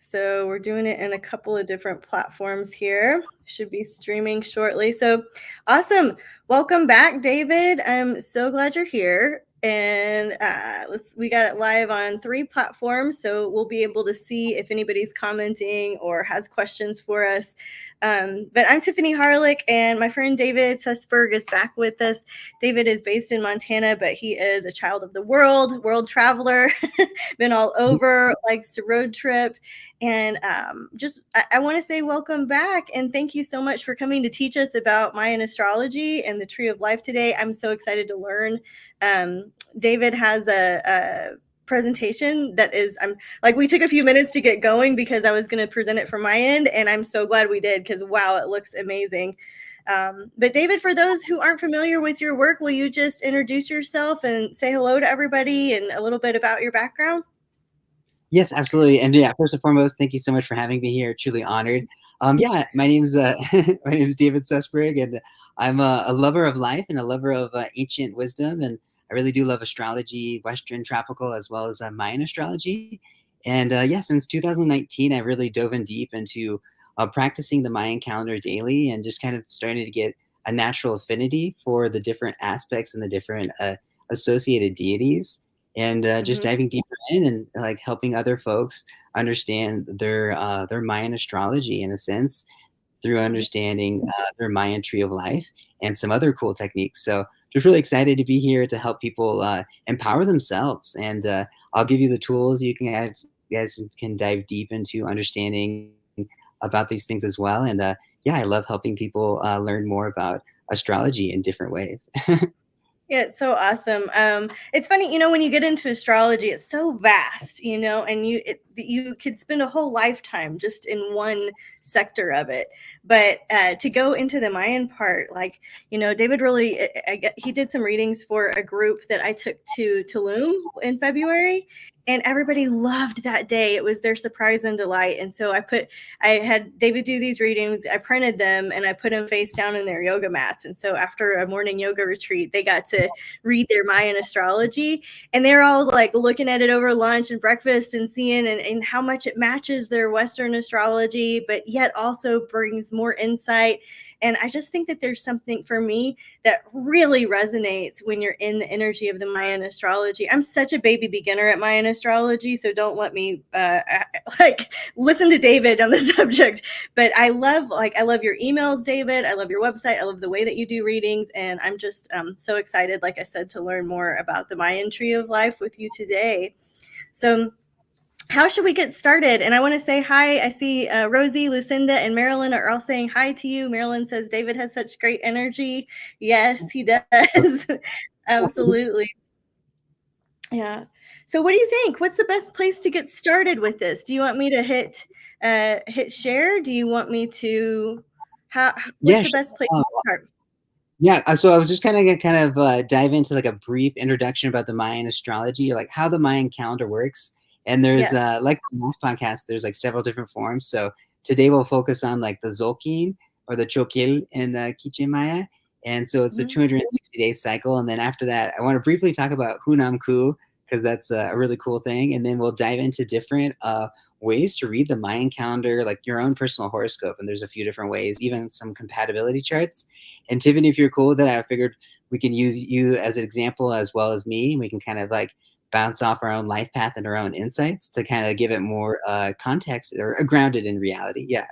So we're doing it in a couple of different platforms here. Should be streaming shortly. So awesome. Welcome back, David. I'm so glad you're here. And we got it live on 3 platforms, so we'll be able to see if anybody's commenting or has questions for us. But I'm Tiffany Harlick, and my friend David Sussberg is back with us. David is based in Montana, but he is a child of the world traveler, been all over, likes to road trip. And I want to say welcome back, and thank you so much for coming to teach us about Mayan astrology and the Tree of Life today. I'm so excited to learn. David has a presentation that is, we took a few minutes to get going because I was going to present it from my end, and I'm so glad we did because wow, it looks amazing. But David, for those who aren't familiar with your work, will you just introduce yourself and say hello to everybody and a little bit about your background? Yes, absolutely. And yeah, first and foremost, thank you so much for having me here. Truly honored. Yeah, my name's my name's David Sussberg, and I'm a lover of life and a lover of ancient wisdom, and I really do love astrology, Western tropical, as well as Mayan astrology. And yeah, since 2019, I really dove in deep into practicing the Mayan calendar daily, and just kind of starting to get a natural affinity for the different aspects and the different associated deities, and just diving deeper in and like helping other folks understand their Mayan astrology in a sense through understanding their Mayan tree of life and some other cool techniques. So just really excited to be here to help people empower themselves. And I'll give you the tools you guys can dive deep into understanding about these things as well. And yeah, I love helping people learn more about astrology in different ways. Yeah, it's so awesome. It's funny, when you get into astrology, it's so vast, and you could spend a whole lifetime just in one sector of it. But to go into the Mayan part, David really, he did some readings for a group that I took to Tulum in February, and everybody loved that day. It was their surprise and delight. And so I had David do these readings. I printed them and I put them face down in their yoga mats. And so after a morning yoga retreat, they got to read their Mayan astrology, and they're all like looking at it over lunch and breakfast and seeing and how much it matches their Western astrology, but yet also brings more insight. And I just think that there's something for me that really resonates when you're in the energy of the Mayan astrology. I'm such a baby beginner at Mayan astrology, so don't let me listen to David on the subject. But I love your emails, David. I love your website. I love the way that you do readings, and I'm just so excited, like I said, to learn more about the Mayan tree of life with you today. So how should we get started? And I want to say hi. I see Rosie, Lucinda, and Marilyn are all saying hi to you. Marilyn says David has such great energy. Yes, he does. Absolutely. Yeah. So what do you think? What's the best place to get started with this? Do you want me to hit share? Do you want me to what's the best place to start? Yeah, so I was just kind of dive into like a brief introduction about the Mayan astrology, like how the Mayan calendar works. And there's like the last podcast, there's like several different forms. So today we'll focus on like the Zolkin or the Choquil in Quiche Maya. And so it's a 260-day cycle. And then after that, I want to briefly talk about Hunam Ku, because that's a really cool thing. And then we'll dive into different ways to read the Mayan calendar, like your own personal horoscope. And there's a few different ways, even some compatibility charts. And Tiffany, if you're cool with that, I figured we can use you as an example as well as me. We can kind of like bounce off our own life path and our own insights to kind of give it more context or grounded in reality. Yeah.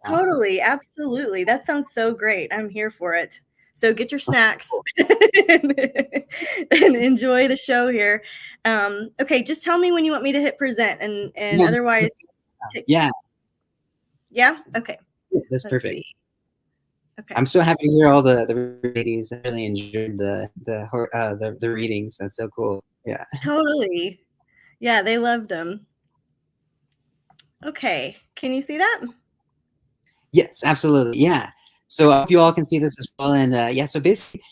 Totally. Absolutely. That sounds so great. I'm here for it. So get your snacks and enjoy the show here. Okay, just tell me when you want me to hit present, and Yes. otherwise. Yeah. Yeah. Okay. Yeah, that's perfect. See. Okay. I'm so happy to hear all the readings. I really enjoyed the readings. That's so cool. Yeah. Totally. Yeah, they loved them. Okay. Can you see that? Yes, absolutely. Yeah. So I hope you all can see this as well. And yeah, so basically,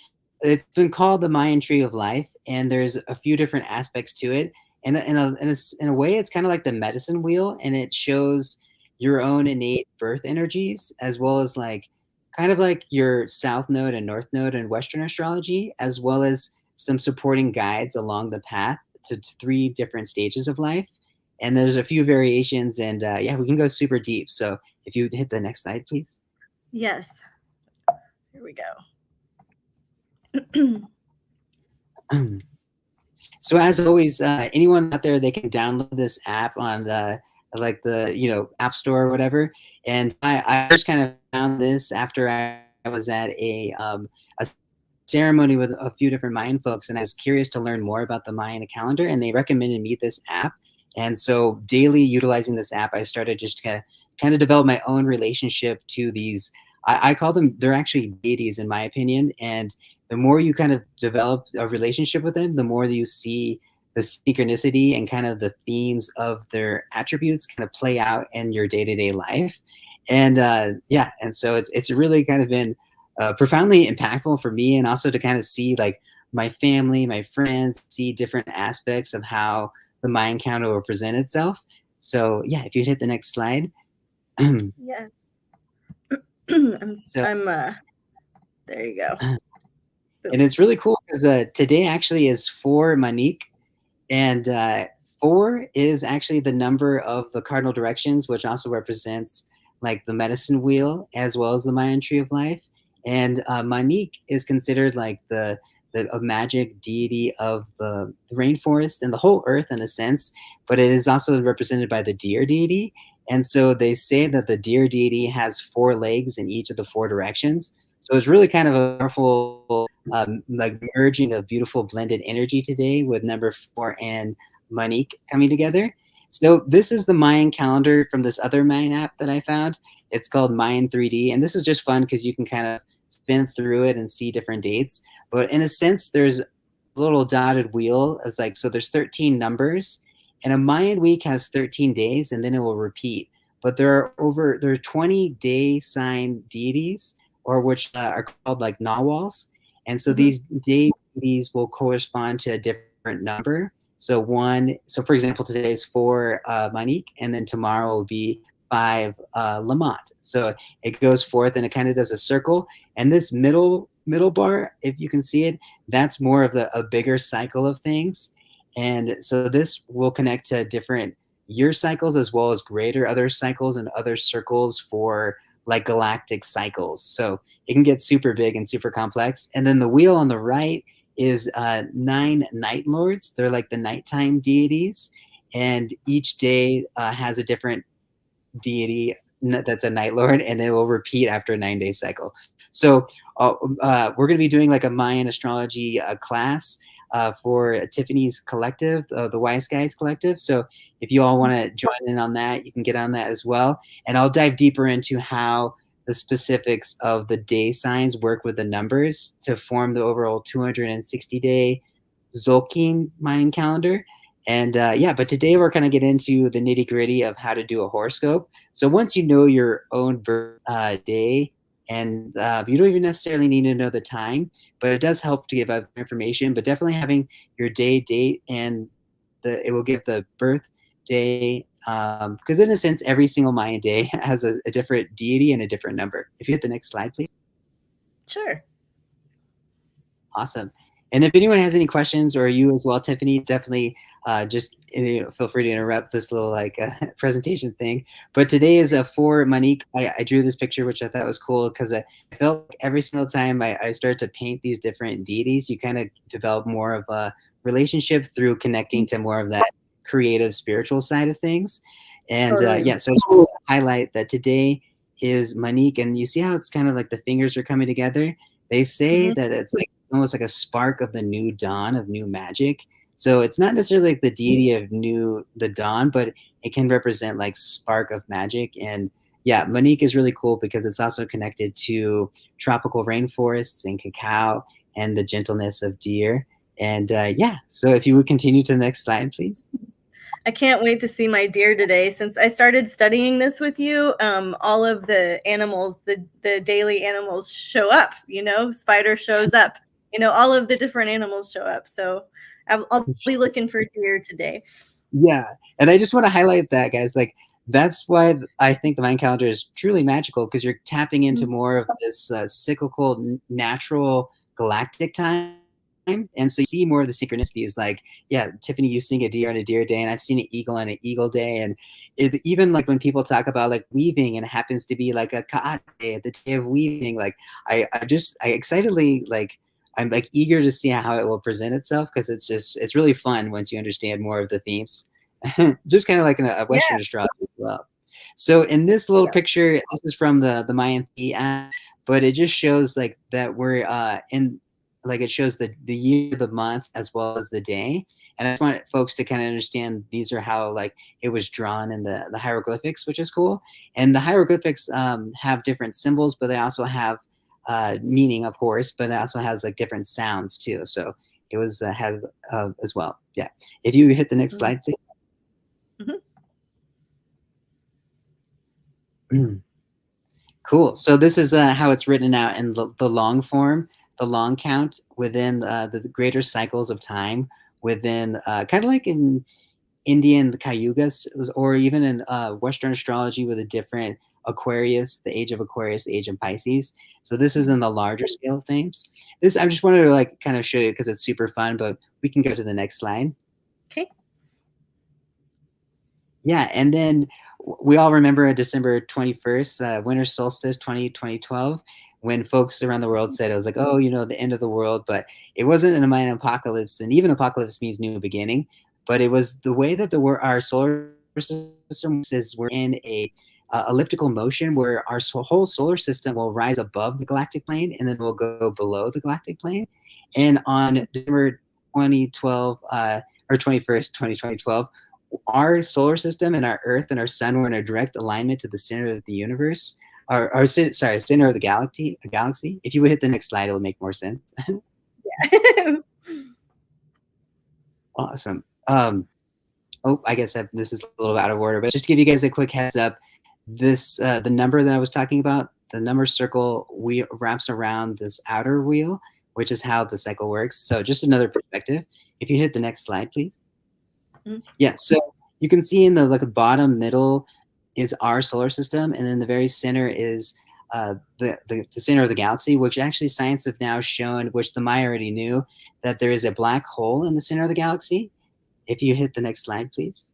it's been called the Mayan Tree of Life, and there's a few different aspects to it. And in a way, it's kind of like the medicine wheel, and it shows your own innate birth energies, as well as like kind of like your South Node and North Node in Western astrology, as well as some supporting guides along the path to 3 different stages of life. and there's a few variations, and yeah, we can go super deep. So if you would hit the next slide, please. Yes. Here we go. So as always, anyone out there, they can download this app on the like the App Store or whatever. And I first kind of found this after I was at a ceremony with a few different Mayan folks, and I was curious to learn more about the Mayan calendar, and they recommended me this app. And so daily utilizing this app, I started just to kind of develop my own relationship to these. I call them, they're actually deities in my opinion. And the more you kind of develop a relationship with them, the more that you see the synchronicity and kind of the themes of their attributes kind of play out in your day-to-day life. And yeah, and so it's really kind of been profoundly impactful for me, and also to kind of see like my family, my friends, see different aspects of how the Mayan calendar will present itself. So yeah, if you'd hit the next slide. Yes. So There you go. and Boom. it's really cool because today actually is for Manique. And four is actually the number of the cardinal directions, which also represents like the medicine wheel as well as the Mayan tree of life. And Manique is considered like the a magic deity of the rainforest and the whole earth in a sense, but it is also represented by the deer deity. And so they say that the deer deity has four legs in each of the four directions. So it's really kind of a powerful like merging of beautiful blended energy today with number four and Monique coming together. So this is the Mayan calendar from this other Mayan app that I found. It's called Mayan 3D, and this is just fun because you can kind of spin through it and see different dates. But in a sense, there's a little dotted wheel. It's like, so there's 13 numbers, and a Mayan week has 13 days, and then it will repeat. But there are 20 day sign deities, or which are called like nawals. And so Hmm. these deities will correspond to a different number. So for example, today is four Manik, and then tomorrow will be five Lamont. So it goes forth and it kind of does a circle. And this middle bar, if you can see it, that's more of a bigger cycle of things. And so this will connect to different year cycles as well as greater other cycles and other circles for like galactic cycles. So it can get super big and super complex. And then the wheel on the right is nine night lords. They're like the nighttime deities, and each day has a different deity that's a night lord, and it will repeat after a 9-day cycle. So we're going to be doing like a Mayan astrology class for Tiffany's collective, the Wise Guys collective. So if you all want to join in on that, you can get on that as well. And I'll dive deeper into how the specifics of the day signs work with the numbers to form the overall 260-day Zolkin Mayan calendar. And yeah, but today we're going to get into the nitty gritty of how to do a horoscope. So once you know your own birth day, and you don't even necessarily need to know the time, but it does help to give out information. But definitely having your day, date, and it will give the birth day. Because in a sense, every single Mayan day has a different deity and a different number. If you hit the next slide, please. Sure. Awesome. And if anyone has any questions, or you as well, Tiffany, definitely just feel free to interrupt this little like presentation thing. But today is for Monique. I drew this picture, which I thought was cool because I felt like every single time I started to paint these different deities, you kind of develop more of a relationship through connecting to more of that creative, spiritual side of things. And Totally. yeah, so I just want to highlight that today is Monique, and you see how it's kind of like the fingers are coming together. They say Hmm. that it's like almost like a spark of the new dawn of new magic. So it's not necessarily like the deity of the dawn, but it can represent like spark of magic. And yeah, Monique is really cool because it's also connected to tropical rainforests and cacao and the gentleness of deer. And yeah, so if you would continue to the next slide, please. I can't wait to see my deer today. Since I started studying this with you, all of the animals, the daily animals show up. Spider shows up. All of the different animals show up. So I'll be looking for deer today. Yeah, and I just want to highlight that, guys. Like that's why I think the Mayan calendar is truly magical, because you're tapping into more of this cyclical, natural galactic time. time. And so you see more of the synchronicities, like, yeah, Tiffany, you seeing a deer on a deer day, and I've seen an eagle on an eagle day. And even like when people talk about like weaving and it happens to be like a ka'at day, the day of weaving, like I excitedly like, I'm like eager to see how it will present itself, because it's really fun once you understand more of the themes. Just kind of like a Yeah. Western astrology as well. So in this little Yep. picture, this is from the Mayan app, but it just shows like that we're in, like it shows the year, the month, as well as the day. And I just want folks to kind of understand these are how like it was drawn in the hieroglyphics, which is cool. And the hieroglyphics have different symbols, but they also have meaning, of course, but it also has like different sounds too. So it was had as well. Yeah. If you hit the next Mhm. slide, please. Mhm. Cool. So this is how it's written out in the long form, the long count within the greater cycles of time within kind of like in Indian Cayugas, or even in Western astrology with a different Aquarius, the age of Aquarius, the age of Pisces. So this is in Mhm. the larger scale of things. This I just wanted to like kind of show you because it's super fun, but we can go to the next slide. Okay. Yeah, and then we all remember December 21st, winter solstice 2012, when folks around the world said it was like, oh, you know, the end of the world. But it wasn't in a Mayan apocalypse, and even apocalypse means new beginning. But it was the way that our solar system is we're in a elliptical motion where our whole solar system will rise above the galactic plane and then will go below the galactic plane. And on December 2012, or 21st, 2012, our solar system and our Earth and our Sun were in a direct alignment to the center of the universe, or sorry, center of the galaxy. A galaxy. If you would hit the next slide, it'll make more sense. Yeah. Awesome. Oh, I guess this is a little out of order, but just to give you guys a quick heads up, this the number that I was talking about, the number circle, we wraps around this outer wheel, which is how the cycle works. So just another perspective. If you hit the next slide, please. Mhm. Yeah, so you can see in the like bottom middle is our solar system, and then the very center is the center of the galaxy, which actually science have now shown, which the Maya already knew, that there is a black hole in the center of the galaxy. If you hit the next slide, please.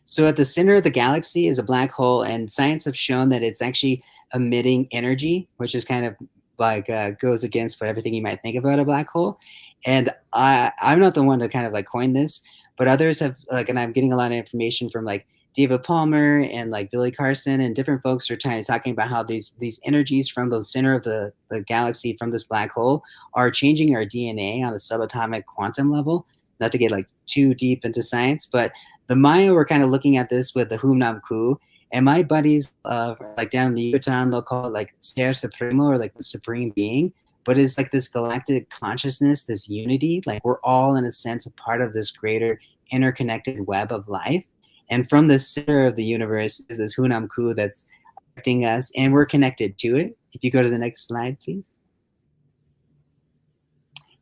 So at the center of the galaxy is a black hole, and science have shown that it's actually emitting energy, which is kind of like goes against what everything you might think about a black hole. And I'm not the one to kind of like coin this, but others have like, and I'm getting a lot of information from like David Palmer and like Billy Carson and different folks are trying to talking about how these energies from the center of the galaxy from this black hole are changing our DNA on a subatomic quantum level. Not to get like too deep into science, but the Maya were kind of looking at this with the Humnam Ku, and my buddies, like down in the Yucatan, they'll call it like Ser Supremo, or like the supreme being. But it's like this galactic consciousness, this unity. Like we're all, in a sense, a part of this greater interconnected web of life. And from the center of the universe is this Hunam Ku that's affecting us, and we're connected to it. If you go to the next slide, please.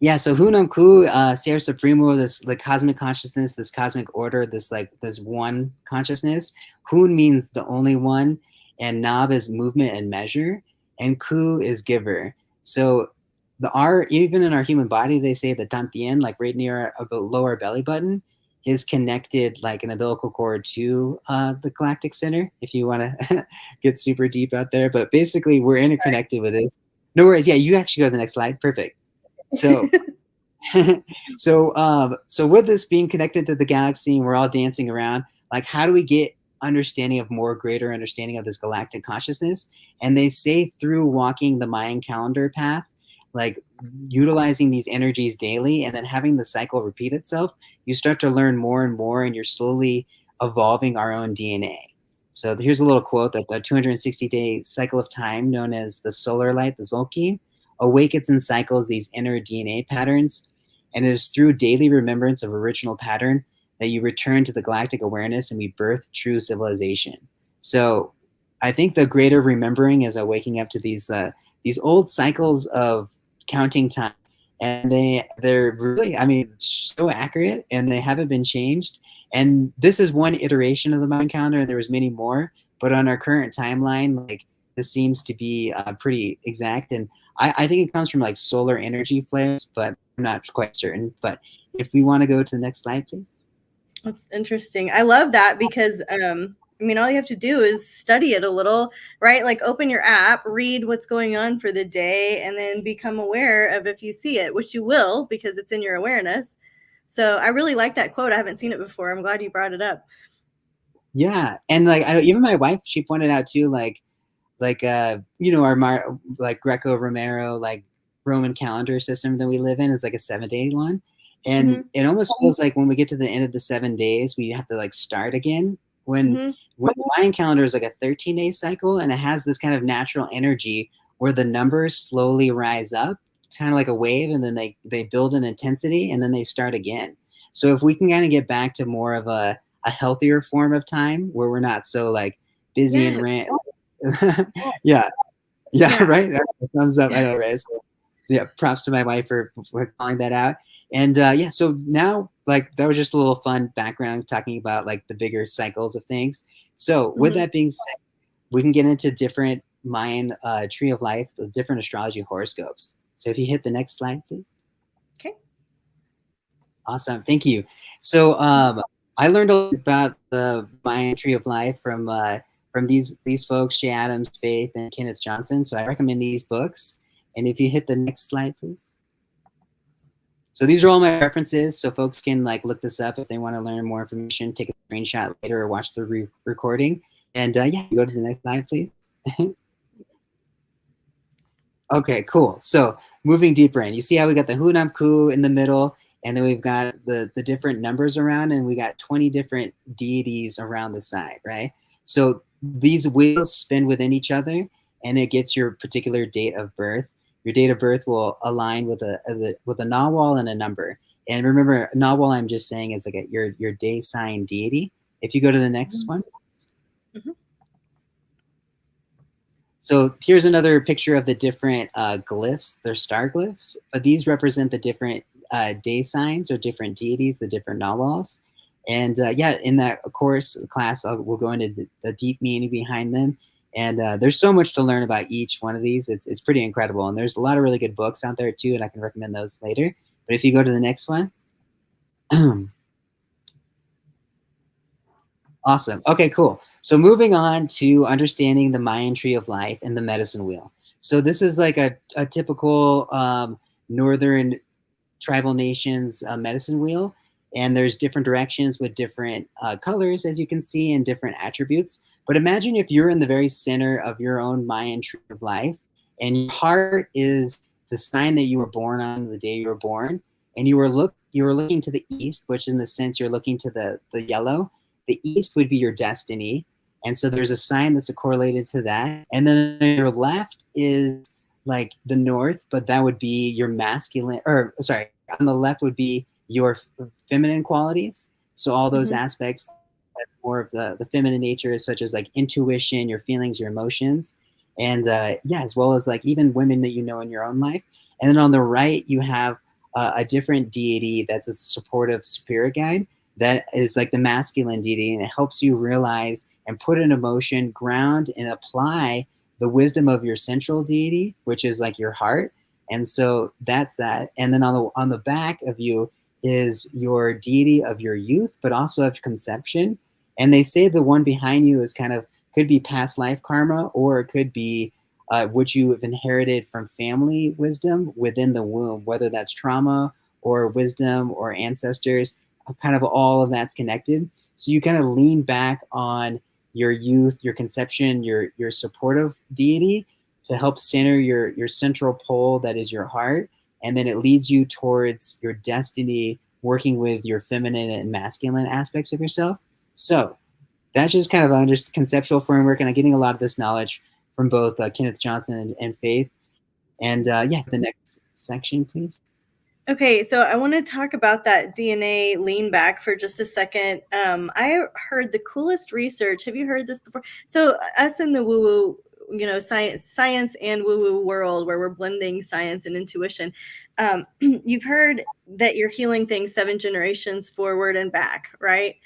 Yeah, so Hunam Ku, Ser Supremo, this like cosmic consciousness, this cosmic order, this one consciousness. Hun means the only one, and Nab is movement and measure, and Ku is giver. So the R, even in our human body, they say the Tantien, like right near our lower belly button, is connected like an umbilical cord to the galactic center. If you want to get super deep out there, but basically we're interconnected with this. No worries. Yeah, you actually go to the next slide. Perfect. So so with this being connected to the galaxy and we're all dancing around, like how do we get understanding of more greater understanding of this galactic consciousness? And they say through walking the Mayan calendar path, like utilizing these energies daily and then having the cycle repeat itself, you start to learn more and more, and you're slowly evolving our own DNA. So here's a little quote that the 260-day cycle of time, known as the solar light, the Zolki, awakens and cycles these inner DNA patterns, and it is through daily remembrance of original pattern that you return to the galactic awareness and we birth true civilization. So I think the greater remembering is waking up to these old cycles of counting time, and they're really, I mean, so accurate, and they haven't been changed. And this is one iteration of the Mayan calendar, and there was many more, but on our current timeline, like this seems to be pretty exact. And I think it comes from like solar energy flares, but I'm not quite certain. But if we want to go to the next slide, please. That's interesting. I love that because I mean, all you have to do is study it a little, right? Like open your app, read what's going on for the day, and then become aware of if you see it, which you will because it's in your awareness. So I really like that quote. I haven't seen it before. I'm glad you brought it up. Yeah, and like I know even my wife, she pointed out too, like you know, our like Greco Romero like Roman calendar system that we live in is like a 7 day one, and Mm-hmm. it almost feels like when we get to the end of the 7 days, we have to like start again. When Mm-hmm. when the Mayan calendar is like a 13 day cycle, and it has this kind of natural energy where the numbers slowly rise up, kind of like a wave, and then they build in intensity, and then they start again. So if we can kind of get back to more of a healthier form of time where we're not so like busy and Yes. rant. Yeah, yeah, Yeah. right. Thumbs up. I know, right? So yeah, props to my wife for calling that out. And yeah, so now like that was just a little fun background talking about like the bigger cycles of things. So with Mm-hmm. that being said, we can get into different Mayan tree of life, the different astrology horoscopes. So if you hit the next slide, please. Okay. Awesome, thank you. So I learned a lot about the Mayan Tree of Life from these folks, Jay Adams, Faith, and Kenneth Johnson. So I recommend these books. And if you hit the next slide, please. So these are all my references, so folks can like look this up if they want to learn more information, take a screenshot later, or watch the recording. And yeah, go to the next slide, please. Okay, cool. So moving deeper in, you see how we got the Hunam Ku in the middle, and then we've got the different numbers around, and we got 20 different deities around the side, right? So these wheels spin within each other, and it gets your particular date of birth. Your date of birth will align with a nawal and a number. And remember, nawal, I'm just saying, is like your day sign deity. If you go to the next one. Mm-hmm. So here's another picture of the different glyphs. They're star glyphs, but these represent the different day signs or different deities, the different nawals. And yeah, in that course class, we'll go into the deep meaning behind them. And there's so much to learn about each one of these. It's pretty incredible. And there's a lot of really good books out there too, and I can recommend those later. But if you go to the next one. Awesome. Okay, cool. So moving on to understanding the Mayan tree of life and the medicine wheel. So this is like a typical northern tribal nations medicine wheel, and there's different directions with different colors, as you can see, and different attributes. But imagine if you're in the very center of your own Mayan tree of life, and your heart is the sign that you were born on the day you were born, and you were looking to the east, which in the sense you're looking to the yellow. The east would be your destiny, and so there's a sign that's correlated to that. And then your left is like the north, but that would be your masculine, or sorry, on the left would be your feminine qualities. So all those Mm-hmm. aspects, more of the feminine nature, such as like intuition, your feelings, your emotions, and yeah, as well as like even women that you know in your own life. And then on the right, you have a different deity that's a supportive spirit guide that is like the masculine deity, and it helps you realize and put in emotion, ground, and apply the wisdom of your central deity, which is like your heart. And so that's that. And then on the back of you is your deity of your youth, but also of conception. And they say the one behind you is kind of could be past life karma, or it could be what you have inherited from family wisdom within the womb, whether that's trauma or wisdom or ancestors. Kind of all of that's connected. So you kind of lean back on your youth, your conception, your supportive deity to help center your central pole that is your heart, and then it leads you towards your destiny, working with your feminine and masculine aspects of yourself. So that's just kind of a conceptual framework, and I'm getting a lot of this knowledge from both Kenneth Johnson and Faith. And yeah, the next section, please. Okay, so I want to talk about that DNA lean back for just a second. I heard the coolest research. Have you heard this before? So us in the woo-woo, science and woo-woo world where we're blending science and intuition. You've heard that you're healing things 7 generations forward and back, right?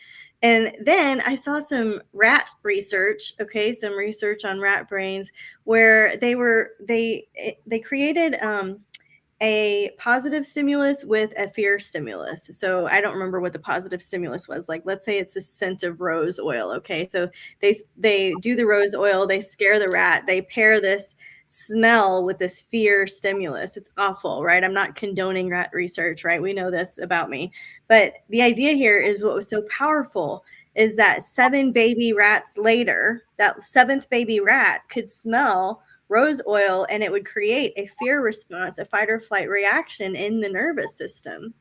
And then I saw some rat research, okay, some research on rat brains where they created a positive stimulus with a fear stimulus. So I don't remember what the positive stimulus was. Like, let's say it's the scent of rose oil. Okay, so they do the rose oil, they scare the rat, they pair this smell with this fear stimulus. It's awful, right? I'm not condoning rat research, right? We know this about me. But the idea here is what was so powerful is that 7 baby rats later, that seventh baby rat could smell rose oil and it would create a fear response, a fight or flight reaction in the nervous system,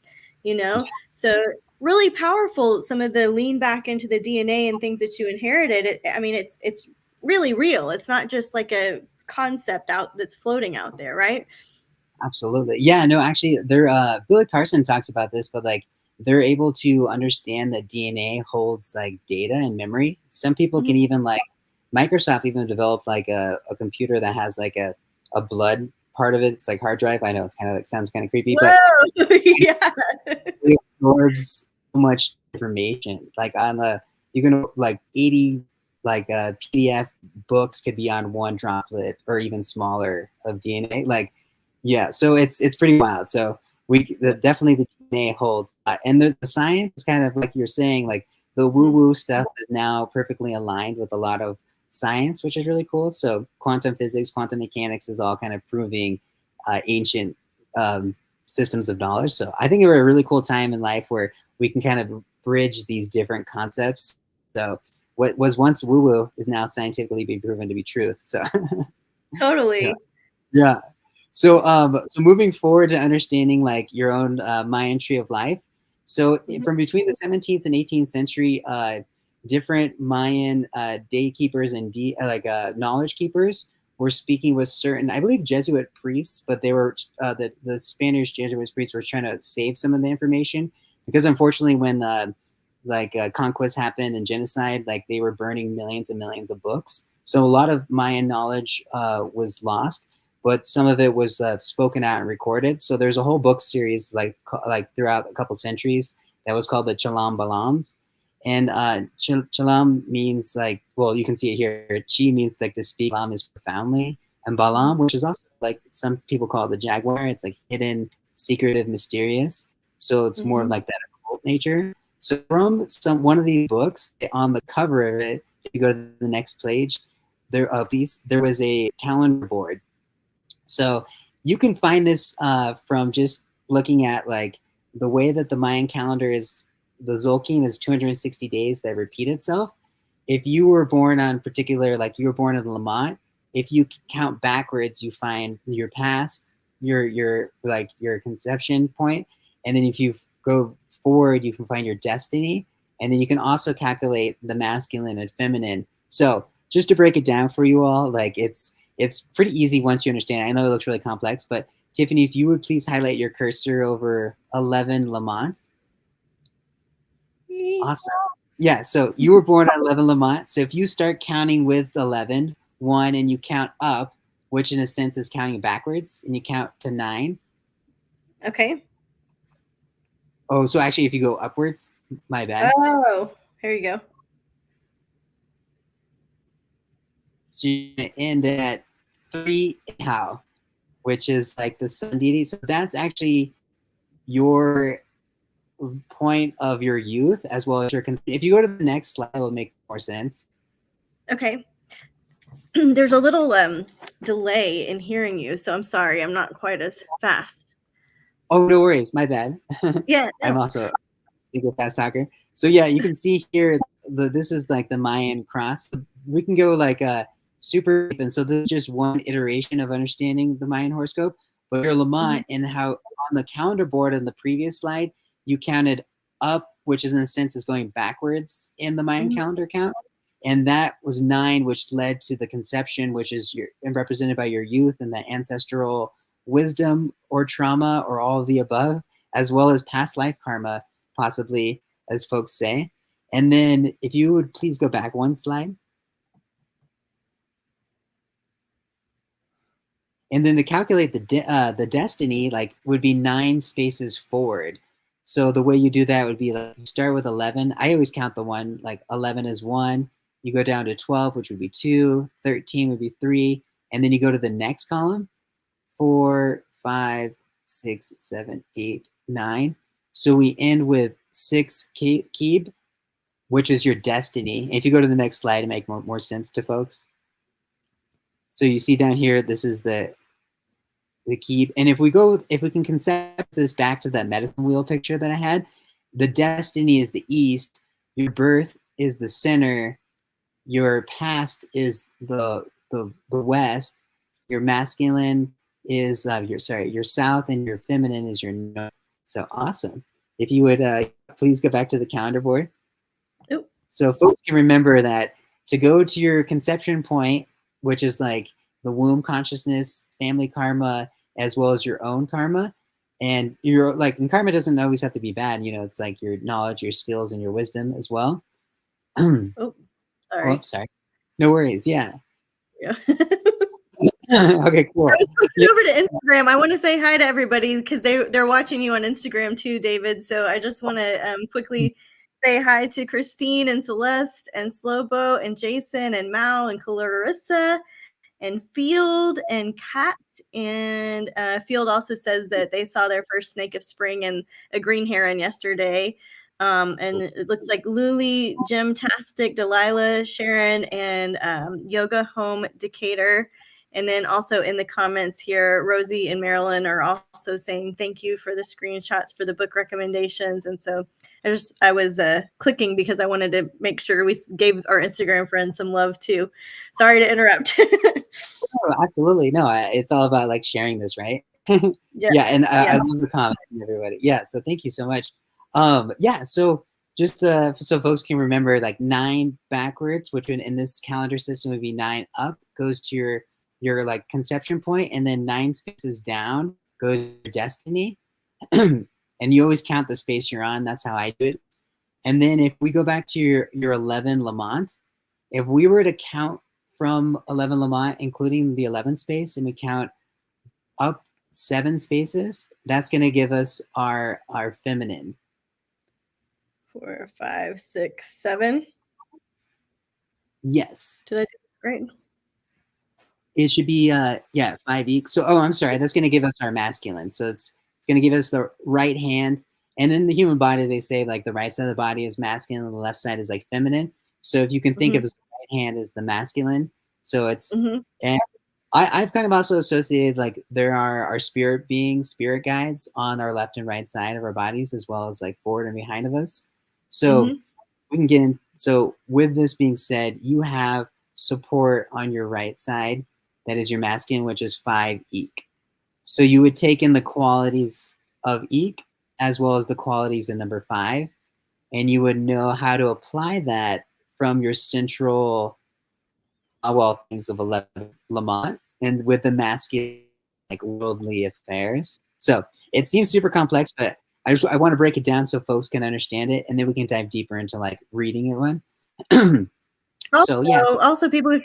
you know? So really powerful, some of the lean back into the DNA and things that you inherited. I mean, it's really real. It's not just like a concept out that's floating out there, right? Absolutely. Yeah, no, actually they're Billy Carson talks about this, but like they're able to understand that DNA holds like data and memory. Some people Mhm. can even like Microsoft even developed like a computer that has like a blood part of it. It's like hard drive. I know it's kind of like sounds kind of creepy, but Whoa. Yeah. it absorbs so much information. Like on the you can like 80 like PDF books could be on one droplet or even smaller of DNA. Like yeah, so it's pretty wild. So definitely the DNA holds, and the science is kind of like you're saying, like the woo Mhm. woo stuff is now perfectly aligned with a lot of science, which is really cool. So quantum physics, quantum mechanics is all kind of proving ancient um, systems of knowledge. So I think we're a really cool time in life where we can kind of bridge these different concepts. So what was once woo woo is now scientifically being proven to be truth. So yeah, Totally. yeah. So moving forward to understanding like your own Mayan tree of life. So Mhm. from between the 17th and 18th century, different Mayan day keepers and knowledge keepers were speaking with certain, I believe, Jesuit priests, but they were the Spanish Jesuit priests were trying to save some of the information because unfortunately, when conquest happened and genocide, like they were burning millions and millions of books. So a lot of Mayan knowledge was lost, but some of it was spoken out and recorded. So there's a whole book series like throughout a couple centuries that was called the Chalam Balam. And Chalam means like, well, you can see it here. Chi means like to speak. Balam is profoundly. And Mhm. Balam, which is also like some people call it the jaguar. It's like hidden, secretive, mysterious. So it's more of Mhm. like that occult nature. So from one of these books, on the cover of it, if you go to the next page, there was a calendar board. So you can find this from just looking at like the way that the Mayan calendar is. The Zolkin is 260 days that repeat itself. If you were born on particular, like you were born in Lamont, if you count backwards, you find your past, your conception point, and then if you go forward, you can find your destiny, and then you can also calculate the masculine and feminine. So just to break it down for you all, like it's pretty easy once you understand. I know it looks really complex, but Tiffany, if you would please highlight your cursor over 11 Lamont. Awesome. Yeah, so you were born on 11 Lamont. So if you start counting with 11, 1, and you count up, which in a sense is counting backwards, and you count to 9. Okay. Oh, so actually, if you go upwards, my bad. Oh, here you go. So you're going to end at 3 how, which is like the sun deity. So that's actually your point of your youth as well as your. If you go to the next slide, it'll make more sense. Okay. There's a little delay in hearing you, so I'm sorry. I'm not quite as fast. Oh, no worries. My bad. Yeah, I'm no. also a single fast talker. So yeah, you can see here this is like the Mayan cross. We can go like super deep, and so this is just one iteration of understanding the Mayan horoscope. But your Mhm. Lamont and how on the calendar board in the previous slide you counted up, which is in a sense is going backwards in the Mayan Mhm. calendar count, and that was 9, which led to the conception, which is your represented by your youth and the ancestral wisdom or trauma or all of the above, as well as past life karma, possibly, as folks say. And then if you would please go back one slide. And then to calculate the destiny, like would be 9 spaces forward. So the way you do that would be like you start with 11. I always count the one, like 11 is 1. You go down to 12, which would be 2. 13 would be 3. And then you go to the next column, 4, 5, 6, 7, 8, 9. So we end with 6 Keeb, which is your destiny. If you go to the next slide to make more sense to folks. So you see down here, this is the Keeb. And if we can concept this back to that medicine wheel picture that I had, the destiny is the east, your birth is the center, your past is the west, your masculine is your south, and your feminine is your north. So awesome. If you would please go back to the calendar board. Oop. So folks can remember that to go to your conception point, which is like the womb consciousness, family karma, as well as your own karma. And you're like, and karma doesn't always have to be bad. You know, it's like your knowledge, your skills, and your wisdom as well. Oh, sorry. Oh, sorry. No worries. Yeah. Yeah. Okay, cool. I was looking Yeah. over to Instagram. I want to say hi to everybody because they're watching you on Instagram too, David. So I just want to quickly say hi to Christine and Celeste and Slobo and Jason and Mal and Clarissa and Field and Kat. And Field also says that they saw their first snake of spring and a green heron yesterday. And it looks like Luli, Jim-tastic, Delilah, Sharon, and Yoga Home Decatur. And then also in the comments here, Rosie and Marilyn are also saying thank you for the screenshots for the book recommendations. And so I was clicking because I wanted to make sure we gave our Instagram friends some love too. Sorry to interrupt. Oh, absolutely. No, it's all about like sharing this, right? Yeah, and I love the comments and everybody. Yeah, so thank you so much. Yeah, so just so folks can remember, like 9 backwards, which in this calendar system would be 9 up, goes to your like conception point, and then 9 spaces down goes to your destiny. And you always count the space you're on. That's how I do it. And then if we go back to your 11 Lamont, if we were to count from 11 Lamont, including the 11th space, and we count up 7 spaces, that's going to give us our feminine. 4, 5, 6, 7. Yes. Did I do it right? It should be 5 each. So I'm sorry, that's going to give us our masculine. So it's going to give us the right hand. And in the human body, they say like the right side of the body is masculine and the left side is like feminine. So if you can think of the right hand as the masculine, so it's and I've kind of also associated like there are our spirit beings, spirit guides on our left and right side of our bodies, as well as like forward and behind of us. So we can get in. So with this being said, you have support on your right side. That is your masculine, which is 5 eek. So you would take in the qualities of eek as well as the qualities of number 5, and you would know how to apply that from your central things of 11 Lamont, and with the masculine, like worldly affairs. So it seems super complex, but I want to break it down so folks can understand it, and then we can dive deeper into like reading it one. Also people who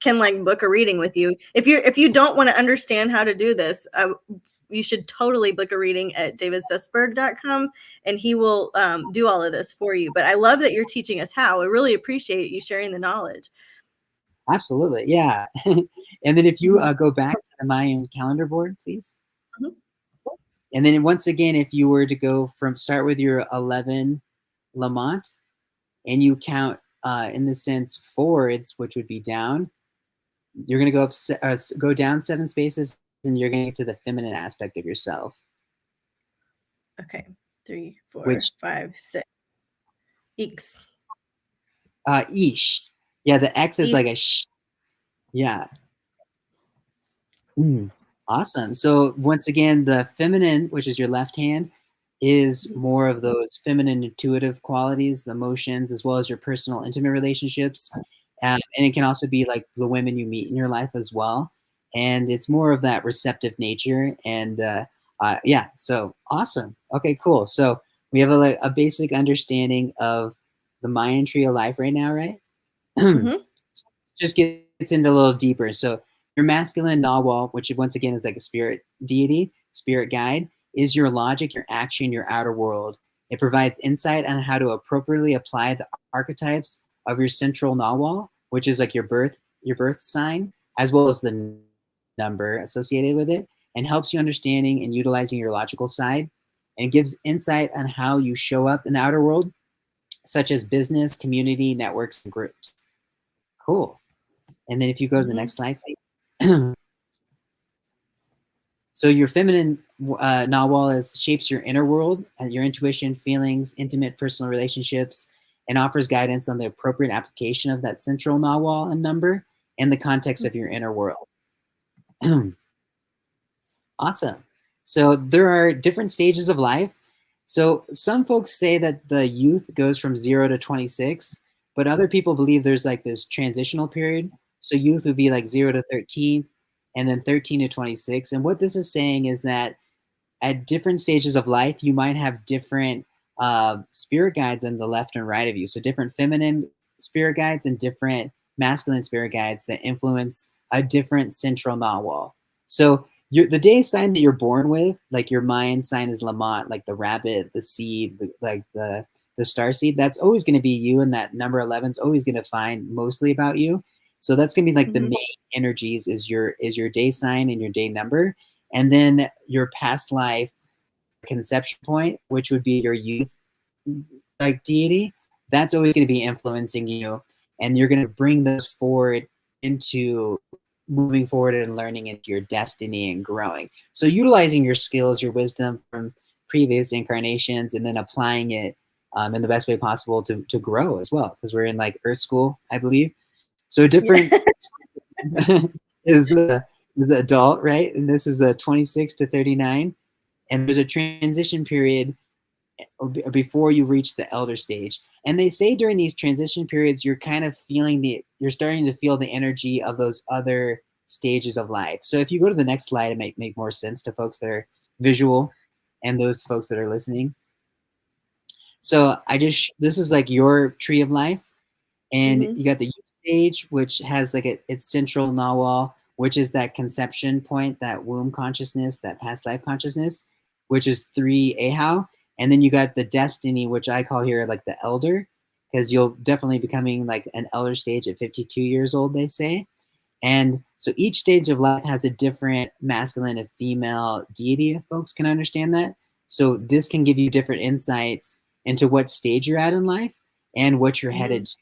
can like book a reading with you. If you don't want to understand how to do this, you should totally book a reading at davidsussberg.com, and he will do all of this for you. But I love that you're teaching us how. I really appreciate you sharing the knowledge. Absolutely, yeah. And then if you go back to the Mayan calendar board, please. And then once again, if you were to start with your 11 Lamont, and you count in the sense forwards, which would be down, you're going to go down 7 spaces, and you're going to get to the feminine aspect of yourself. Okay, 3, 4, 5, 6. Eeks. Ish. Yeah, the X is like a sh. Yeah. Awesome. So once again, the feminine, which is your left hand, is more of those feminine intuitive qualities, the emotions, as well as your personal intimate relationships. And it can also be like the women you meet in your life as well. And it's more of that receptive nature. And so awesome. Okay, cool. So we have a basic understanding of the Mayan tree of life right now, right? Just gets into a little deeper. So your masculine Nawal, which once again is like a spirit deity, spirit guide, is your logic, your action, your outer world. It provides insight on how to appropriately apply the archetypes of your central nawal, which is like your birth sign, as well as the number associated with it, and helps you understanding and utilizing your logical side. And it gives insight on how you show up in the outer world, such as business, community, networks, and groups. Cool. And then if you go to the Mm-hmm. next slide, please. So your feminine nawal shapes your inner world, your intuition, feelings, intimate personal relationships, and offers guidance on the appropriate application of that central nawal and number in the context of your inner world. Awesome. So there are different stages of life. So some folks say that the youth goes from 0 to 26, but other people believe there's like this transitional period. So youth would be like 0 to 13, and then 13 to 26. And what this is saying is that at different stages of life, you might have different spirit guides on the left and right of you. So different feminine spirit guides and different masculine spirit guides that influence a different central nawal. So the day sign that you're born with, like your Mayan sign is Lamont, like the rabbit, the seed, the star seed. That's always going to be you, and that number 11 is always going to find mostly about you. So that's going to be like the Mm-hmm. main energies is your day sign and your day number, and then your past life conception point, which would be your youth like deity. That's always going to be influencing you, and you're going to bring those forward into moving forward and learning into your destiny and growing. So utilizing your skills, your wisdom from previous incarnations, and then applying it in the best way possible to grow as well, because we're in like Earth School, I believe. So Yeah. different is is adult, right? And this is a 26 to 39, and there's a transition period before you reach the elder stage. And they say during these transition periods, you're kind of you're starting to feel the energy of those other stages of life. So if you go to the next slide, it might make more sense to folks that are visual and those folks that are listening. So this is like your tree of life. And Mm-hmm. you got the youth stage, which has like its central nawal, which is that conception point, that womb consciousness, that past life consciousness, which is 3 Ahau. And then you got the destiny, which I call here like the elder, because you'll definitely becoming like an elder stage at 52 years old, they say. And so each stage of life has a different masculine and female deity, if folks can understand that. So this can give you different insights into what stage you're at in life and what you're Mm-hmm. headed to.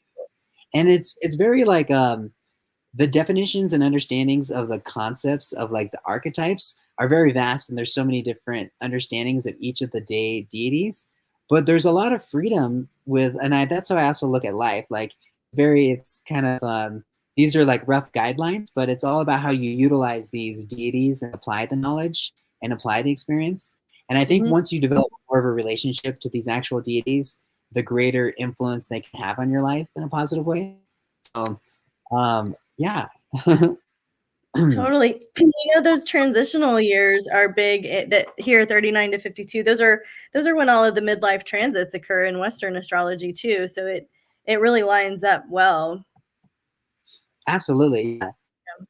And it's very like the definitions and understandings of the concepts of like the archetypes are very vast, and there's so many different understandings of each of the day deities, but there's a lot of freedom with, and that's how I also look at life. Like it's kind of these are like rough guidelines, but it's all about how you utilize these deities and apply the knowledge and apply the experience. And I think Mm-hmm. once you develop more of a relationship to these actual deities, the greater influence they can have on your life in a positive way. So yeah. Totally. Those transitional years are big that here 39 to 52. Those are when all of the midlife transits occur in Western astrology too. So it really lines up well. Absolutely. Yeah.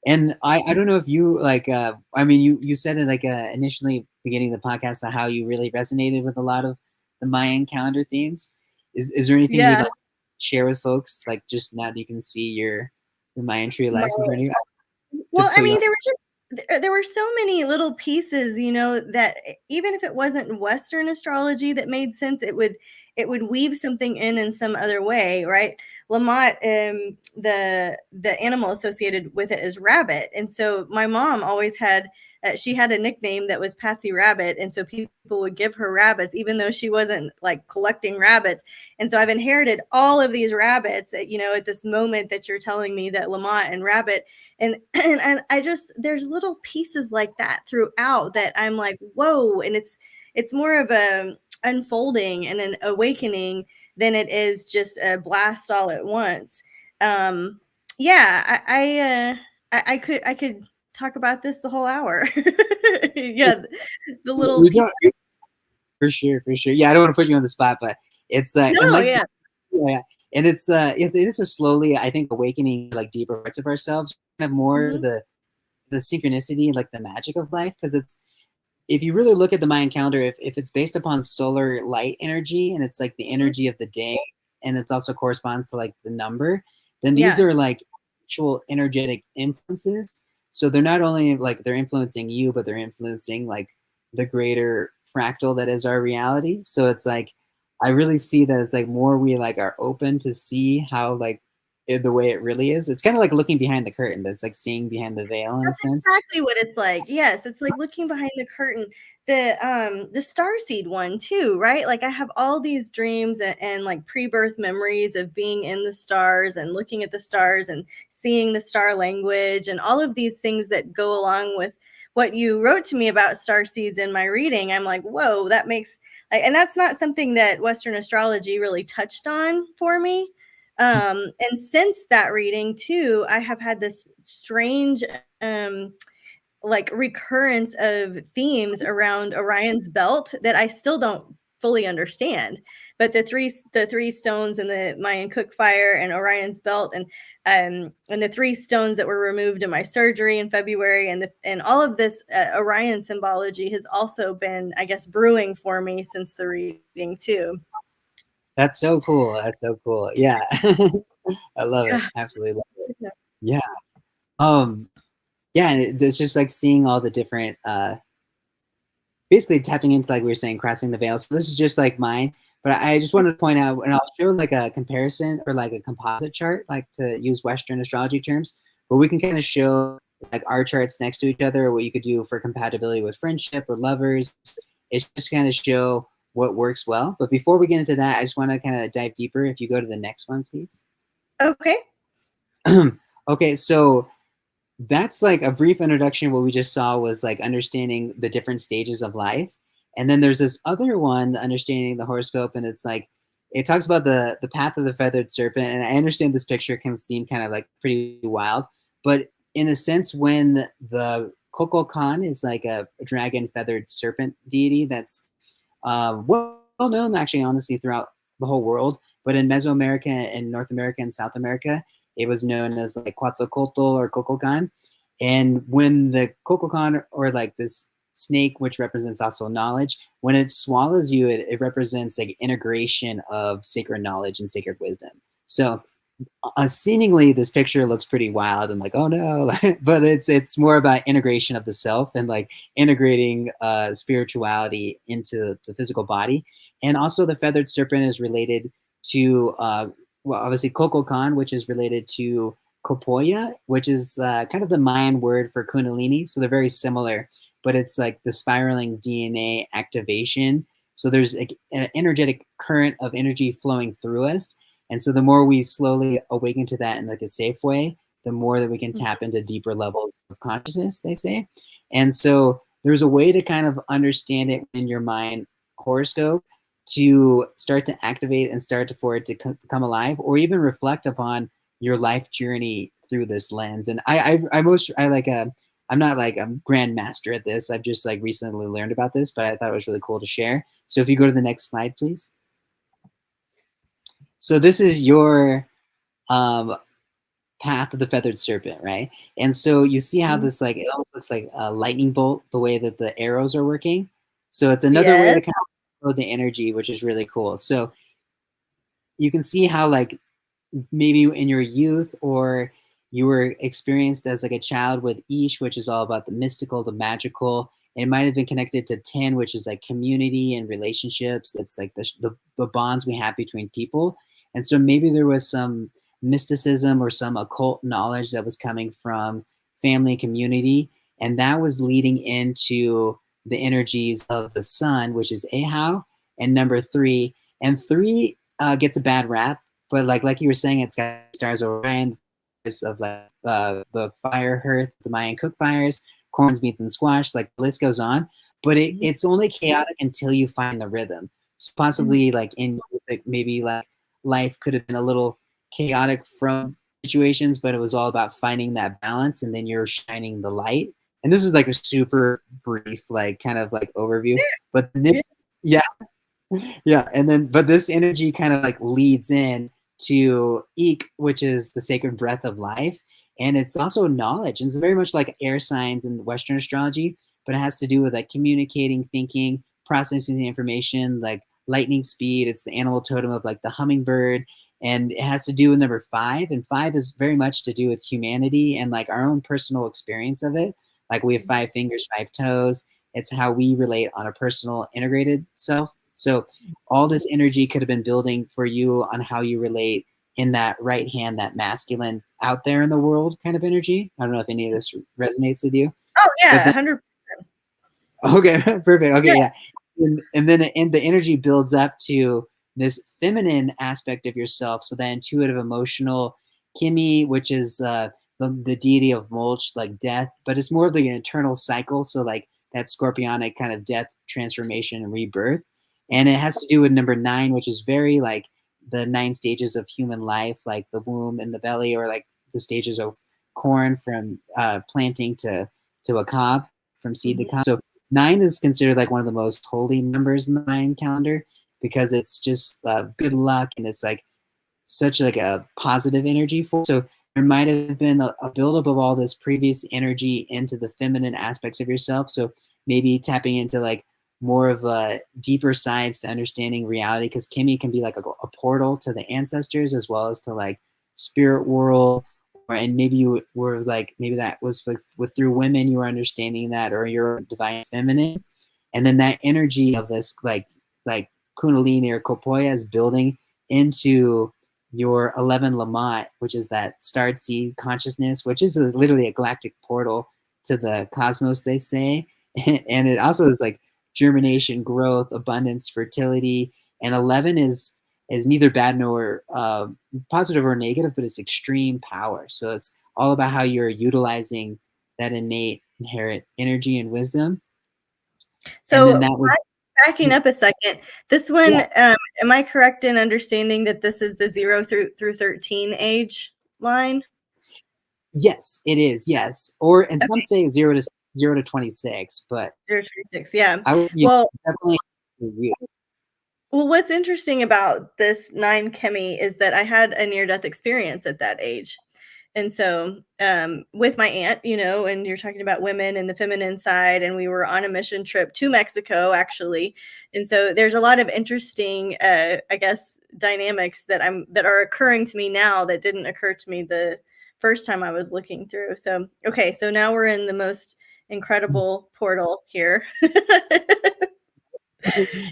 And I don't know if you like I mean you said it like initially beginning the podcast how you really resonated with a lot of the Mayan calendar themes. Is there anything you'd Yeah. like to share with folks, like just now that you can see your Mayan tree of My life in front of you to Well, I put you mean, on? there were so many little pieces, that even if it wasn't Western astrology that made sense, it would weave something in some other way, right? Lamont, the animal associated with it is rabbit, and so my mom always had. She had a nickname that was Patsy Rabbit, and so people would give her rabbits, even though she wasn't like collecting rabbits. And so I've inherited all of these rabbits, at this moment that you're telling me that Lamont and Rabbit and I just there's little pieces like that throughout that I'm like, whoa. And it's more of a unfolding and an awakening than it is just a blast all at once. Yeah, I could talk about this the whole hour. Yeah, the little We piece. don't for sure, for sure. Yeah, I don't want to put you on the spot, but it's and No, like yeah. yeah, and it's a slowly I think awakening like deeper parts of ourselves, kind of more to Hmm. the synchronicity, like the magic of life, because if you really look at the Mayan calendar, if it's based upon solar light energy and it's like the Mhm. energy of the day, and it's also corresponds to like the number, then these Yeah. are like actual energetic influences. So they're not only like they're influencing you, but they're influencing like the greater fractal that is our reality. So it's like I really see that it's like more we like are open to see how like the way it really is. It's kind of like looking behind the curtain. That's like seeing behind the veil in a That's sense. exactly what it's like. Yes, it's like looking behind the curtain. The starseed one too, right? Like I have all these dreams and like pre-birth memories of being in the stars and looking at the stars and seeing the star language and all of these things that go along with what you wrote to me about star seeds in my reading. I'm like, whoa, that makes like, and that's not something that Western astrology really touched on for me. And since that reading too, I have had this strange like recurrence of themes around Orion's belt that I still don't fully understand. But the three stones in the Mayan cook fire and Orion's belt and the three stones that were removed in my surgery in February and all of this Orion symbology has also been, I guess, brewing for me since the reading too. That's so cool. That's so cool. Yeah. I love it. Yeah. Absolutely love it. Yeah. Um, yeah, and it's just like seeing all the different basically tapping into like we were saying, crossing the veil. So this is just like mine. But I just wanted to point out, and I'll show like a comparison or like a composite chart, like to use Western astrology terms, but we can kind of show like our charts next to each other, or what you could do for compatibility with friendship or lovers. It's just kind of show what works well. But before we get into that, I just want to kind of dive deeper. If you go to the next one, please. Okay. Okay, so that's like a brief introduction. What we just saw was like understanding the different stages of life. And then there's this other one, the understanding the horoscope, and it's like it talks about the path of the feathered serpent. And I understand this picture can seem kind of like pretty wild, but in a sense, when the Koko Khan is like a dragon feathered serpent deity that's well known actually honestly throughout the whole world, but in Mesoamerica and North America and South America, it was known as like Quetzalcoatl or Cococan. And when the Cococan or like this snake, which represents also knowledge, when it swallows you, it represents like integration of sacred knowledge and sacred wisdom. So seemingly this picture looks pretty wild and like oh no but it's more about integration of the self and like integrating spirituality into the physical body. And also the feathered serpent is related to well obviously Kokokan, which is related to Kopoya, which is kind of the Mayan word for kundalini, so they're very similar, but it's like the spiraling DNA activation. So there's like an energetic current of energy flowing through us, and so the more we slowly awaken to that in like a safe way, the more that we can tap into deeper levels of consciousness, they say. And so there's a way to kind of understand it in your mind horoscope to start to activate and start to, for it to come alive, or even reflect upon your life journey through this lens. And I like I'm not like a grandmaster at this. I've just like recently learned about this, but I thought it was really cool to share. So if you go to the next slide, please. So this is your um, path of the feathered serpent, right? And so you see how Mhm. this like it almost looks like a lightning bolt the way that the arrows are working. So it's another way Yes. to kind of flow the energy, which is really cool. So you can see how like maybe in your youth or you were experienced as like a child with Ish, which is all about the mystical, the magical. And it might have been connected to 10, which is like community and relationships. It's like the bonds we have between people. And so maybe there was some mysticism or some occult knowledge that was coming from family and community. And that was leading into the energies of the sun, which is Ahau, and number three. And three gets a bad rap, but like you were saying, it's got stars of Orion, of like the fire hearth, the Mayan cook fires, corns, beans, and squash. Like the list goes on, but Mhm. it's only chaotic until you find the rhythm. So Mhm. possibly like in music, maybe like life could have been a little chaotic from situations, but it was all about finding that balance, and then you're shining the light. And this is like a super brief, like kind of like overview, but Yeah. this, yeah, yeah, and then but this energy kind of like leads in to Eek, which is the sacred breath of life, and it's also knowledge, and it's very much like air signs in Western astrology. but it has to do with like communicating, thinking, processing the information, like lightning speed. It's the animal totem of like the hummingbird, and it has to do with number five. And five is very much to do with humanity and like our own personal experience of it. Like we have five fingers, five toes. It's how we relate on a personal integrated self. So all this energy could have been building for you on how you relate in that right hand, that masculine out there in the world kind of energy. I don't know if any of this resonates with you, Oh but yeah, then 100. okay, perfect. Yeah. Okay, yeah. And then and the energy builds up to this feminine aspect of yourself. So that intuitive, emotional Kimi, which is the deity of mulch, like death, but it's more of the internal cycle. So like that scorpionic kind of death, transformation, and rebirth. And it has to do with number nine, which is very like the nine stages of human life, like the womb and the belly, or like the stages of corn from planting to a cob, from seed to Mhm. cob. So nine is considered like one of the most holy numbers in the Mayan calendar because it's just good luck, and it's like such like a positive energy for. So there might have been a buildup of all this previous energy into the feminine aspects of yourself. So maybe tapping into like more of a deeper sides to understanding reality, because Kimmy can be like a portal to the ancestors as well as to like spirit world. And maybe you were like, maybe that was with through women, you were understanding that, or your divine feminine. And then that energy of this like kundalini or kopoya is building into your 11 Lamont, which is that starred seed consciousness, which is literally a galactic portal to the cosmos, they say. And it also is like germination, growth, abundance, fertility. And 11 is neither bad nor positive or negative, but it's extreme power. So it's all about how you're utilizing that innate inherent energy and wisdom. And then So that would, backing up a second, this one, yeah, am I correct in understanding that this is the 0 through 13 age line? yes, it is. Yes. Or, and some Okay, say 0 to 26, but 0 to 26. Yeah. I would, Well, definitely review. what's interesting about this nine chemi is that I had a near death experience at that age. And so, with my aunt, and you're talking about women and the feminine side, and we were on a mission trip to Mexico, actually. And so, there's a lot of interesting, I guess, dynamics that are occurring to me now that didn't occur to me the first time I was looking through. So, okay, so now we're in the most incredible portal here.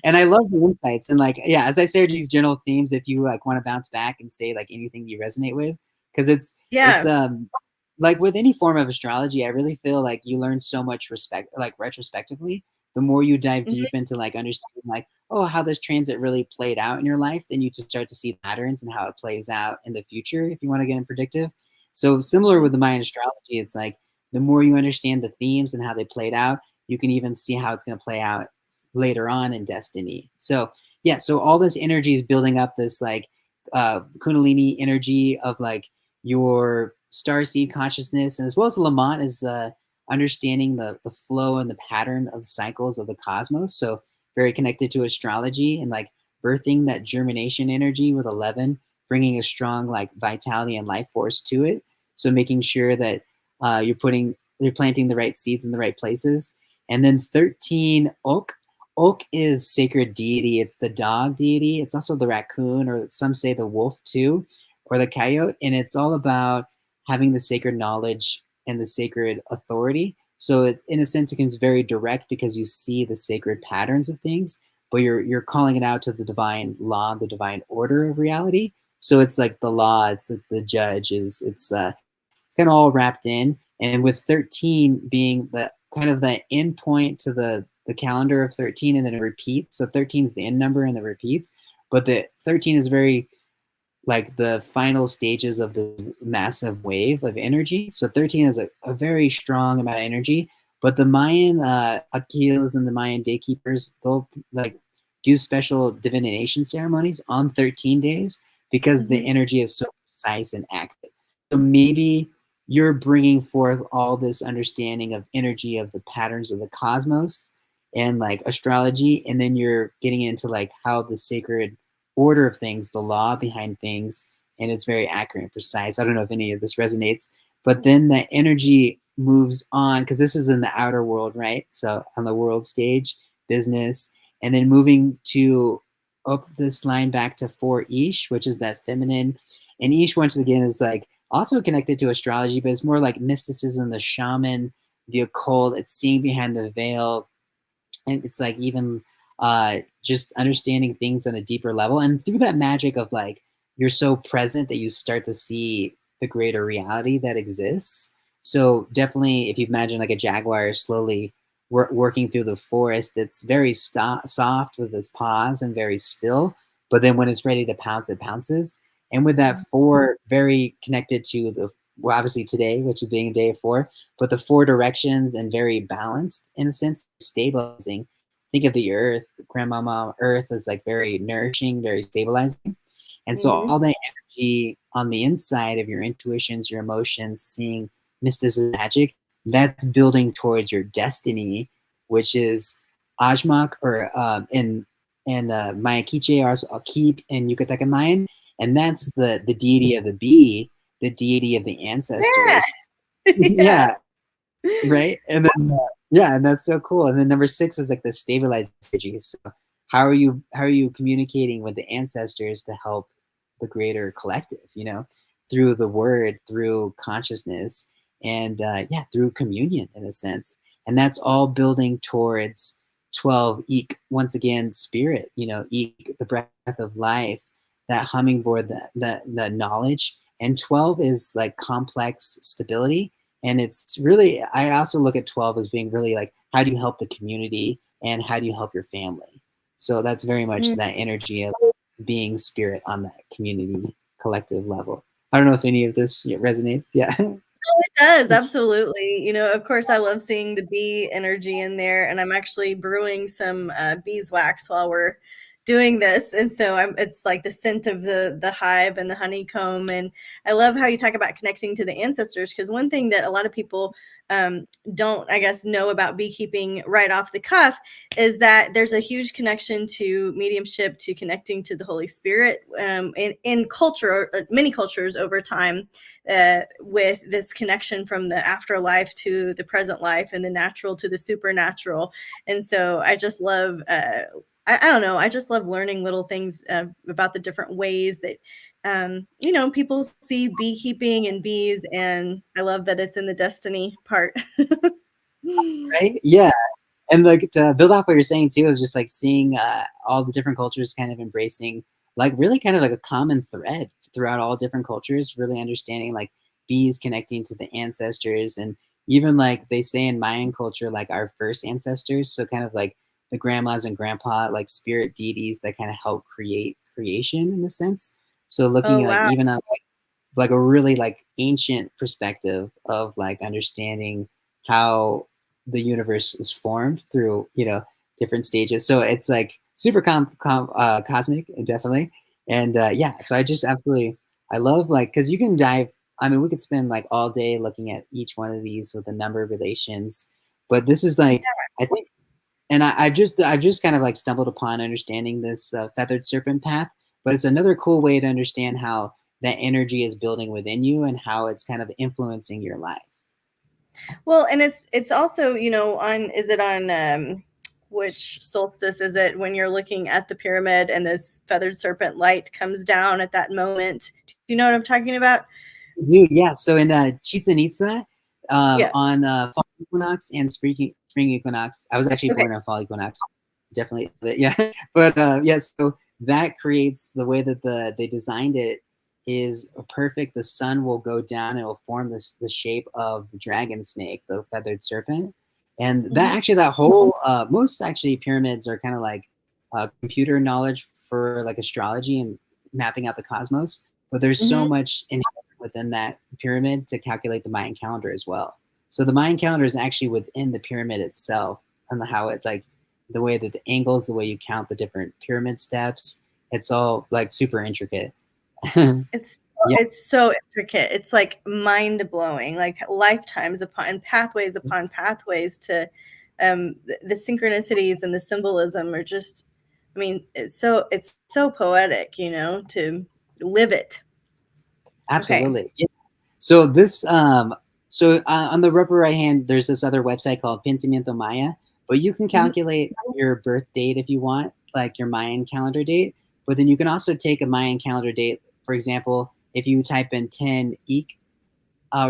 And I love the insights. And like, yeah, as I shared these general themes, if you like want to bounce back and say like anything you resonate with, because it's Yeah. like with any form of astrology, I really feel like you learn so much respect, like retrospectively. The more you dive Mhm. deep into like understanding like, oh, how this transit really played out in your life, then you just start to see patterns and how it plays out in the future if you want to get in predictive. So similar with the Mayan astrology, it's like the more you understand the themes and how they played out, you can even see how it's going to play out later on in destiny. So yeah, so all this energy is building up this like kundalini energy of like your star seed consciousness, and as well as Lamont is understanding the flow and the pattern of the cycles of the cosmos. So very connected to astrology and like birthing that germination energy with 11, bringing a strong like vitality and life force to it. So making sure that you're planting the right seeds in the right places. And then 13 oak. Oak is sacred deity. It's the dog deity. It's also the raccoon, or some say the wolf too, or the coyote. And it's all about having the sacred knowledge and the sacred authority. So in a sense, it becomes very direct because you see the sacred patterns of things, but you're calling it out to the divine law, the divine order of reality. So it's like the law, it's like the judge, it's kind of all wrapped in. And with 13 being the kind of the end point to the calendar of 13, and then it repeats. So 13 is the end number and the repeats. But the 13 is very like the final stages of the massive wave of energy. So 13 is a very strong amount of energy. But the Mayan Akils and the Mayan daykeepers, they'll like do special divination ceremonies on 13 days because the Mhm. energy is so precise and accurate. So maybe you're bringing forth all this understanding of energy of the patterns of the cosmos and like astrology, and then you're getting into like how the sacred order of things, the law behind things, and it's very accurate and precise. I don't know if any of this resonates, but then the energy moves on, because this is in the outer world, right? So on the world stage, business, and then moving to up this line back to 4 Ish, which is that feminine. And Ish, once again, is like also connected to astrology, but it's more like mysticism, the shaman, the occult. It's seeing behind the veil, and it's like even just understanding things on a deeper level, and through that magic of like you're so present that you start to see the greater reality that exists. So definitely, if you imagine like a jaguar slowly working through the forest, it's very soft with its paws and very still, but then when it's ready to pounce, it pounces. And with that four, very connected to the, well, obviously today, which is being day four, but the four directions, and very balanced in a sense, stabilizing. Think of the earth, grandmama earth, as like very nourishing, very stabilizing. And so Mm-hmm. all that energy on the inside of your intuitions, your emotions, seeing mysticism, magic, that's building towards your destiny, which is Ajmak, or in Mayakiche, or keep in Yucatec Mayan. And that's the deity of the bee, the deity of the ancestors. Yeah. Yeah, right. And then yeah, and that's so cool. And then number six is like the stabilized energy. So how are you communicating with the ancestors to help the greater collective, through the word, through consciousness, and yeah, through communion in a sense. And that's all building towards 12 eek, once again, spirit, eek, the breath of life, that hummingbird, that knowledge. And 12 is like complex stability. And it's really, I also look at 12 as being really like, how do you help the community and how do you help your family? So that's very much Mm. that energy of being spirit on that community collective level. I don't know if any of this resonates. Yeah. It does, absolutely. Of course, I love seeing the bee energy in there, and I'm actually brewing some beeswax while we're doing this. And so it's like the scent of the hive and the honeycomb. And I love how you talk about connecting to the ancestors, because one thing that a lot of people don't, I guess, know about beekeeping right off the cuff is that there's a huge connection to mediumship, to connecting to the Holy Spirit in culture, many cultures over time, with this connection from the afterlife to the present life and the natural to the supernatural. And so I just love, I don't know, I just love learning little things about the different ways that, people see beekeeping and bees. And I love that it's in the destiny part. Right. Yeah. And like to build off what you're saying too, is just like seeing all the different cultures kind of embracing like really kind of like a common thread throughout all different cultures, really understanding like bees connecting to the ancestors. And even like they say in Mayan culture, like our first ancestors, so kind of like the grandmas and grandpa, like spirit deities that kind of help create creation in a sense. So Oh, looking at like wow. even on like a really like ancient perspective of like understanding how the universe is formed through different stages. So it's like super cosmic, definitely. And yeah, so I just absolutely, I love like, because you can dive, I mean, we could spend like all day looking at each one of these with a number of relations, but this is like, I think, and I've just kind of like stumbled upon understanding this feathered serpent path, but it's another cool way to understand how that energy is building within you and how it's kind of influencing your life. Well, and it's also, on, is it on which solstice is it, when you're looking at the pyramid and this feathered serpent light comes down at that moment? Do you know what I'm talking about? Dude, yeah. So in Chichen Itza, Yeah. on fall equinox and spring equinox, I was actually Okay. born on fall equinox. Definitely, but yeah. But yeah, so that creates the way that they designed it is perfect. The sun will go down and it will form the shape of the dragon snake, the feathered serpent, and Mhm. that whole most actually pyramids are kind of like computer knowledge for like astrology and mapping out the cosmos. But there's so Mhm. much in within that pyramid to calculate the Mayan calendar as well. So the Mayan calendar is actually within the pyramid itself, and how it's like the way that the angles, the way you count the different pyramid steps, it's all like super intricate. Yeah. It's so intricate. It's like mind blowing, like lifetimes upon pathways to the synchronicities and the symbolism are just, I mean, it's so poetic, to live it. Okay. Absolutely. Yeah. So this So on the upper right hand, there's this other website called Pensamiento Maya, but you can Mhm, calculate your birth date if you want, like your Mayan calendar date. But then you can also take a Mayan calendar date. For example, if you type in 10 Eek,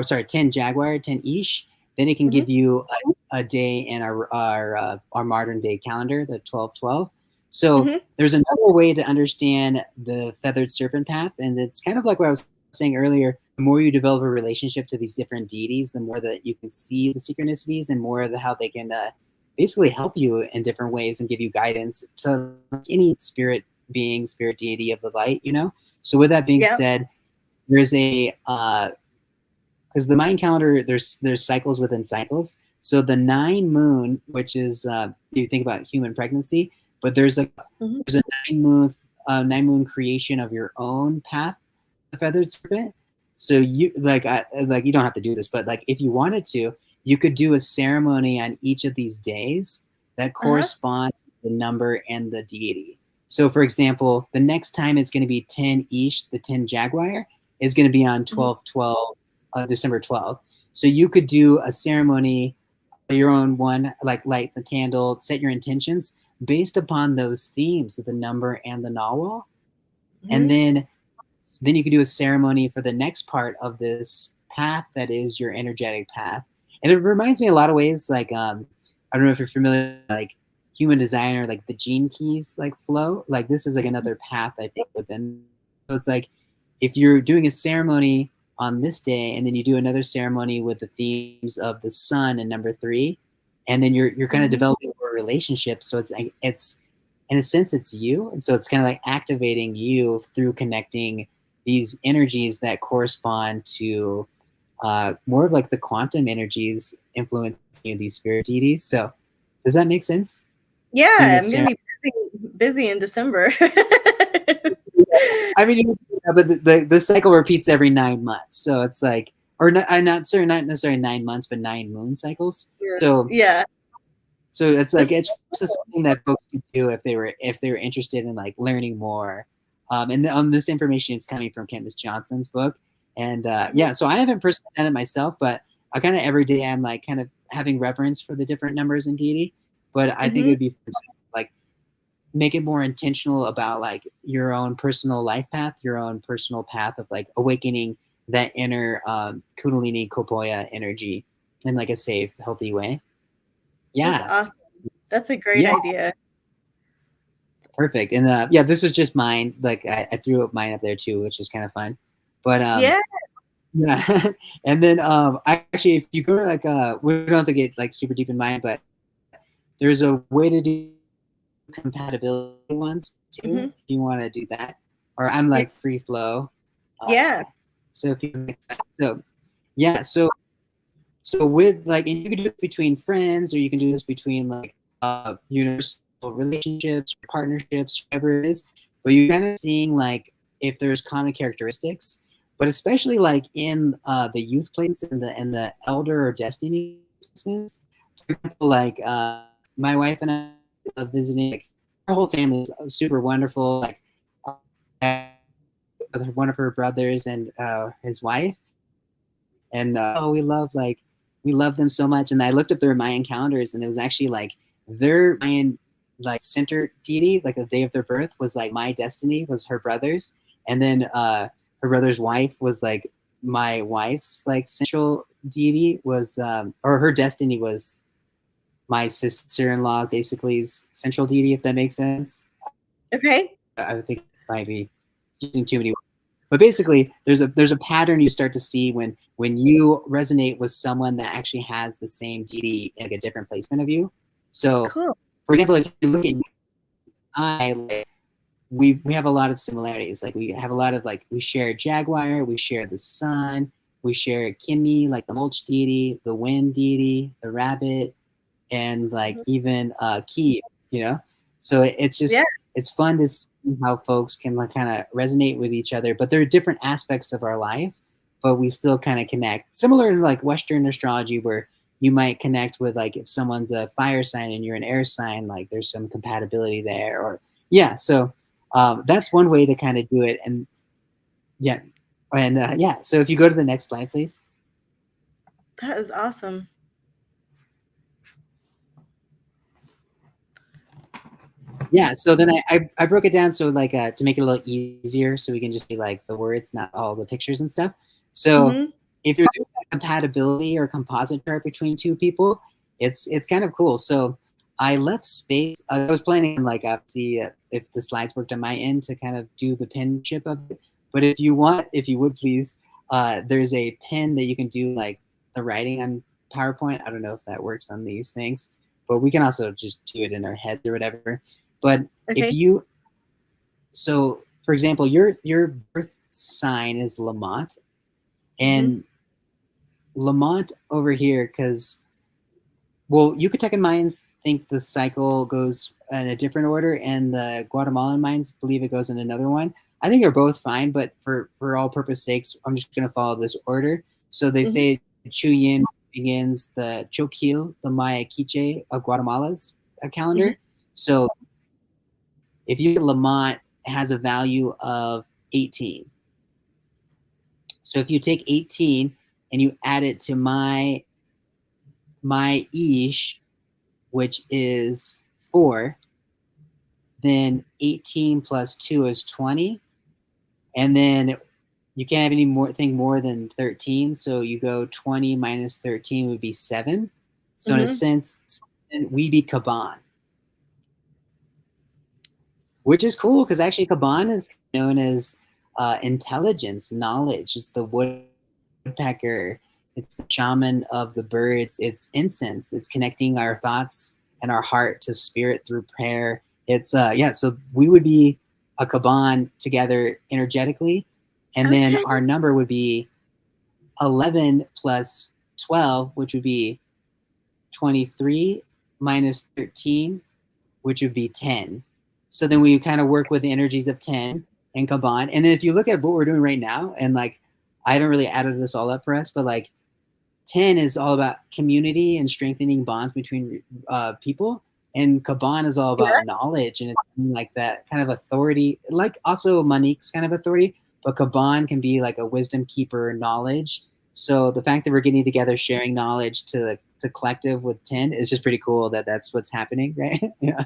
sorry, 10 Jaguar, 10 Ish, then it can mhm, give you a day in our modern day calendar, the 1212. So mhm, there's another way to understand the feathered serpent path, and it's kind of like what I was saying earlier. The more you develop a relationship to these different deities, the more that you can see the synchronicities and more of how they can basically help you in different ways and give you guidance. So like any spirit being, spirit deity of the light, you know. So with that being yeah, said, there's a because the Mayan calendar there's cycles within cycles. So the 9 moon, which is you think about human pregnancy, but mhm, there's a 9 moon creation of your own path, the feathered serpent. So you like you don't have to do this, but like if you wanted to, you could do a ceremony on each of these days that uh-huh, corresponds to the number and the deity. So for example, the next time it's going to be 10 Ish, the 10 Jaguar, is going to be on mhm, 12/12, December 12th. So you could do a ceremony, your own one, like light the candle, set your intentions based upon those themes of the number and the Nawal. And mhm, then you could do a ceremony for the next part of this path that is your energetic path. And it reminds me a lot of ways like I don't know if you're familiar with, like human design or like the gene keys like flow. Like this is like another path I think within. So it's like if you're doing a ceremony on this day and then you do another ceremony with the themes of the sun and number 3, and then you're kind of mhm. developing a relationship. So it's in a sense it's you, and so it's kind of like activating you through connecting these energies that correspond to more of like the quantum energies influencing these spirit deities. So does that make sense? Doing Yeah, a I'm gonna ceremony. be busy in December. I mean, yeah, but the cycle repeats every 9 months, so it's like, or not, I'm not sorry, not necessarily 9 months, but 9 moon cycles. Yeah, So yeah, it's like that's it's just something that folks could do if they were interested in like learning more. And this information is coming from Candace Johnson's book, and mhm, yeah, so I haven't personally done it myself, but I kind of every day I'm like kind of having reverence for the different numbers in deity. But I think it mhm, would be like make it more intentional about like your own personal life path, your own personal path of like awakening that inner Kundalini Kopoya energy in like a safe, healthy way. that's Yeah, awesome. That's a great yeah. idea. Perfect. And yeah, this was just mine. Like I threw up mine up there too, which is kind of fun. But Yeah, yeah. And then actually if you go to like we don't have to get like super deep in mine, but there's a way to do compatibility ones too, mhm, if you want to do that. Or I'm yeah, like free flow. yeah, So if you so yeah, so with like, and you can do this between friends, or you can do this between like universal relationships, partnerships, whatever it is. But you're kind of seeing like if there's common characteristics, but especially like in the youth placements and the elder or destiny placements. For example, like my wife and I love visiting. Like our whole family is super wonderful. Like one of her brothers and his wife, and oh, we love them so much. And I looked up their Mayan calendars, and it was actually like their Mayan like center deity, like the day of their birth was like my destiny was her brother's, and then her brother's wife was like my wife's like central deity was or her destiny was my sister-in-law basically's central deity, if that makes sense. okay, I would think it might be using too many, but basically there's a pattern you start to see when you resonate with someone that actually has the same deity in like a different placement of you. So cool. for example, if you look at I like we have a lot of similarities. Like we have a lot of like we share Jaguar, we share the sun, we share Kimi, like the mulch deity, the wind deity, the rabbit, and like Mhm, even Key, you know. So it's yeah, just it's fun to see how folks can like kind of resonate with each other, but there are different aspects of our life, but we still kind of connect. Similar to like Western astrology, where you might connect with like if someone's a fire sign and you're an air sign, like there's some compatibility there, or yeah. So that's one way to kind of do it, and yeah, and yeah. So if you go to the next slide, please. That is awesome. Yeah, so then I broke it down so like to make it a little easier so we can just see like the words, not all the pictures and stuff. So Mhm. if you're doing a compatibility or composite chart between two people, it's kind of cool. So I left space. I was planning on like see if the slides worked on my end to kind of do the pinship of it. But if you want, if you would please, there's a pin that you can do like the writing on PowerPoint. I don't know if that works on these things, but we can also just do it in our heads or whatever. But if Okay. you, so for example, your birth sign is Lamont, Mhm. and Lamont over here, because well, Yucatecan Mayans think the cycle goes in a different order, and the Guatemalan Mayans believe it goes in another one. I think they're both fine, but for all purpose sakes, I'm just going to follow this order. So they Mhm. say Chuyin begins the Choquil, the Maya Quiche of Guatemala's Mhm. calendar. So if you Lamont has a value of 18. So if you take 18 and you add it to my ish, which is 4, then 18 plus 2 is 20. And then you can't have any more thing more than 13. So you go 20 minus 13 would be 7. So in a Mhm. sense, we be Kaban, which is cool because actually Kaban is known as intelligence, knowledge. It's the woodpecker. It's the shaman of the birds. It's incense. It's connecting our thoughts and our heart to spirit through prayer. It's yeah. So we would be a Kaban together energetically, and then Okay. our number would be 11 plus 12, which would be 23 minus 13, which would be 10. So then we kind of work with the energies of 10 and combine. And then if you look at what we're doing right now, and like I haven't really added this all up for us, but like 10 is all about community and strengthening bonds between people. And Kaban is all Yeah. about knowledge, and it's like that kind of authority, like also Monique's kind of authority, but Kaban can be like a wisdom keeper, knowledge. So the fact that we're getting together, sharing knowledge to the collective with 10 is just pretty cool that that's what's happening, right? Yeah.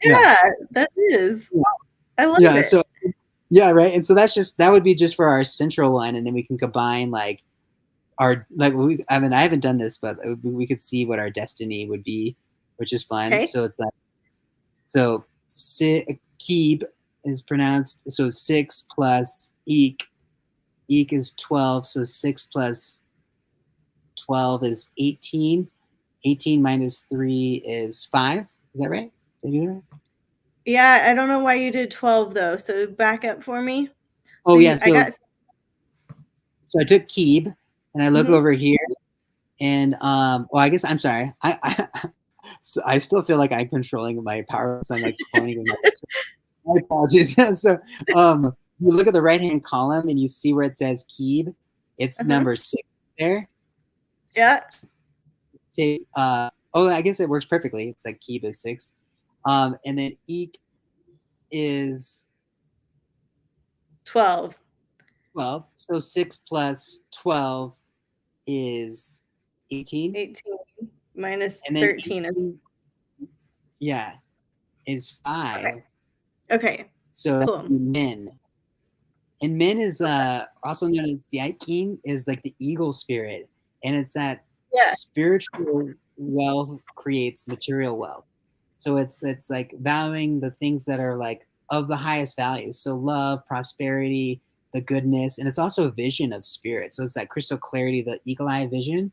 Yeah. Yeah, that is. I love Yeah. it. So, yeah, right. And so that's just, that would be just for our central one. And then we can combine like, our like I mean I haven't done this, but we could see what our destiny would be, which is fun. Okay. So it's like so Keeb is pronounced so 6 plus eek is 12, so 6 plus 12 is 18. 18 minus 3 is 5. Is that right? Did I do that? Yeah, I don't know why you did 12 though. So back up for me. So Oh yeah, I got. so I took Keeb and I look Mhm. over here and well I guess I'm sorry. I so I still feel like I'm controlling my power, so I'm like pointing with my apologies. So you look at the right hand column and you see where it says Keeb. It's Uh-huh. number 6 there. Yeah. Take oh I guess it works perfectly. It's like Keeb is 6. And then Eek is 12. 12. So 6 plus 12 is 18. 18 minus And then 13 is 18, yeah, is okay. 5. Okay. So that's Cool. men. And men is Okay. also known as the Aikin, is like the eagle spirit, and it's that Yeah. spiritual wealth creates material wealth. So it's like valuing the things that are like of the highest value. So love, prosperity, the goodness, and it's also a vision of spirit. So it's that crystal clarity, the eagle eye vision.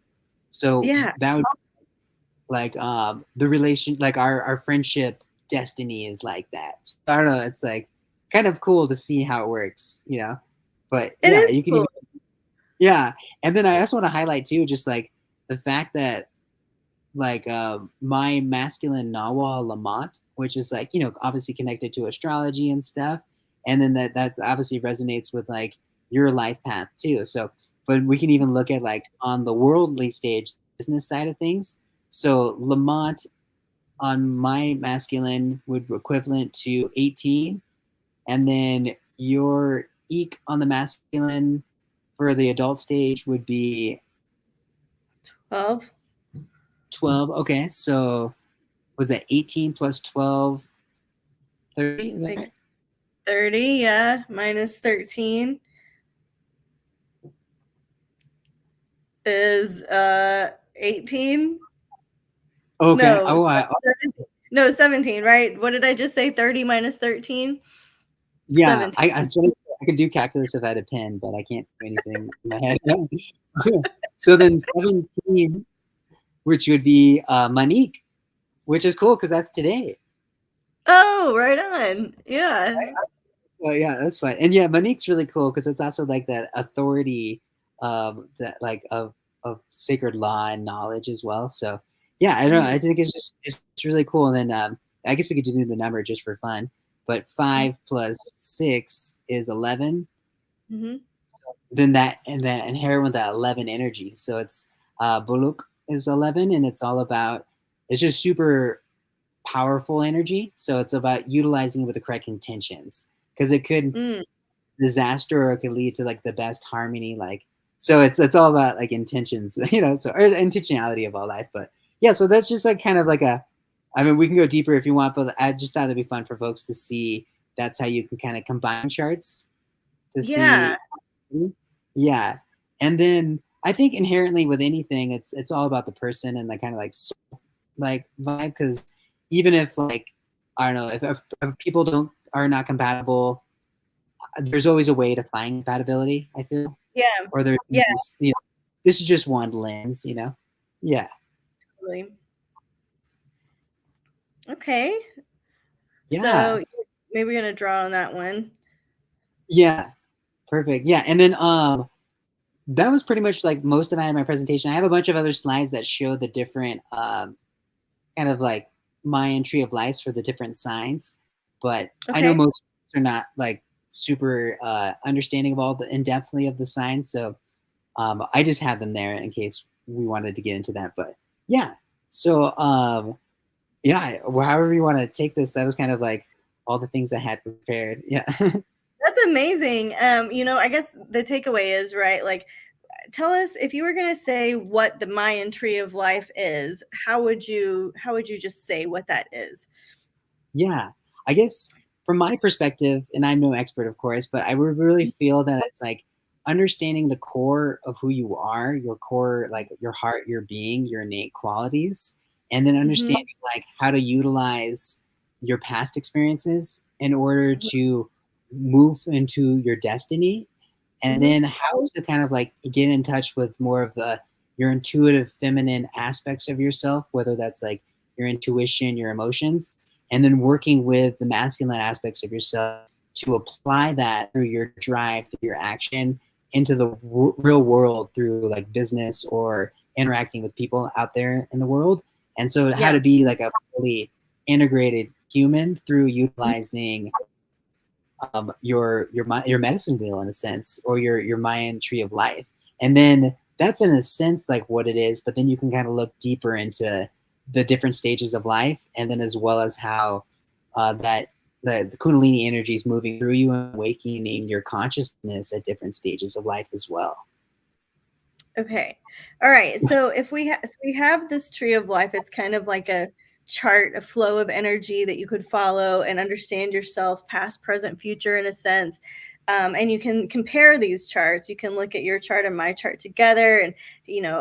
So Yeah. that would like the relation, like our friendship destiny is like that. So I don't know, it's like kind of cool to see how it works, you know. But It yeah, is you can cool. even, yeah. And then I also want to highlight too just like the fact that like my masculine Nawa Lamont, which is like, you know, obviously connected to astrology and stuff, and then that's obviously resonates with like your life path too. So but we can even look at like on the worldly stage, business side of things. So Lamont on my masculine would equivalent to 18, and then your eek on the masculine for the adult stage would be 12. 12. Okay, so was that 18 plus 12, 30? Is that right? Makes 30, yeah. Minus 13 is 18. Okay. No, Oh, 17. No, 17, right? What did I just say? 30 minus 13? yeah. 17. I could do calculus if I had a pen, but I can't do anything in my head. So then 17, which would be Monique, which is cool because that's today. Oh, right on. Yeah. Well, yeah, that's fine. And yeah, Monique's really cool because it's also like that authority that like of sacred law and knowledge as well. So yeah, I don't know. I Mhm. think it's really cool. And then I guess we could do the number just for fun. But 5 plus 6 is 11. Mhm. Then that and then inherent with that 11 energy. So it's Buluk is 11, and it's all about it's just super powerful energy. So it's about utilizing it with the correct intentions because it could Mm. disaster or it could lead to like the best harmony. Like so, it's all about like intentions, So or intentionality of all life. But yeah, so that's just like kind of like a. I mean, we can go deeper if you want, but I just thought it'd be fun for folks to see. That's how you can kind of combine charts to Yeah. see. Yeah, and then I think inherently with anything, it's all about the person and the kind of like vibe because even if like I don't know if people don't are not compatible, there's always a way to find compatibility. I feel, Yeah. or there's Yeah. this is just one lens, Yeah, Totally. Okay. yeah, So maybe we're gonna draw on that one. yeah, perfect. Yeah, and then that was pretty much like most of my presentation. I have a bunch of other slides that show the different kind of like Mayan tree of lives for the different signs. But I know Okay. most are not like super understanding of all the in depthly of the signs. So I just had them there in case we wanted to get into that. But yeah, so yeah, however you want to take this, that was kind of like all the things I had prepared. Yeah. That's amazing. I guess the takeaway is, right, like tell us if you were going to say what the Mayan tree of life is, how would you just say what that is? Yeah, I guess from my perspective, and I'm no expert, of course, but I would really feel that it's like understanding the core of who you are, your core, like your heart, your being, your innate qualities, and then Mhm. understanding like how to utilize your past experiences in order Mhm. to move into your destiny, and Mhm. then how to kind of like get in touch with more of the your intuitive feminine aspects of yourself, whether that's like your intuition, your emotions, and then working with the masculine aspects of yourself to apply that through your drive, through your action into the real world through like business or interacting with people out there in the world. And so how Yeah. to be like a fully integrated human through Mhm. utilizing your medicine wheel in a sense, or your Mayan tree of life, and then that's in a sense like what it is. But then you can kind of look deeper into the different stages of life, and then as well as how that the Kundalini energy is moving through you and awakening your consciousness at different stages of life as well. Okay. All right. So we have this tree of life, it's kind of like a chart, a flow of energy that you could follow and understand yourself, past, present, future, in a sense. And you can compare these charts. You can look at your chart and my chart together, and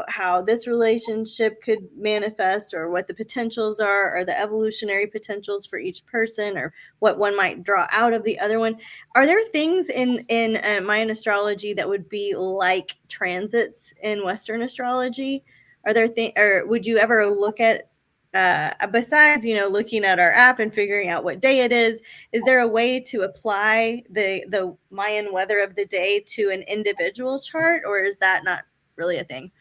how this relationship could manifest, or what the potentials are, or the evolutionary potentials for each person, or what one might draw out of the other one. Are there things in Mayan astrology that would be like transits in Western astrology? Are there things, or would you ever look at besides looking at our app and figuring out what day it is there a way to apply the Mayan weather of the day to an individual chart, or is that not really a thing?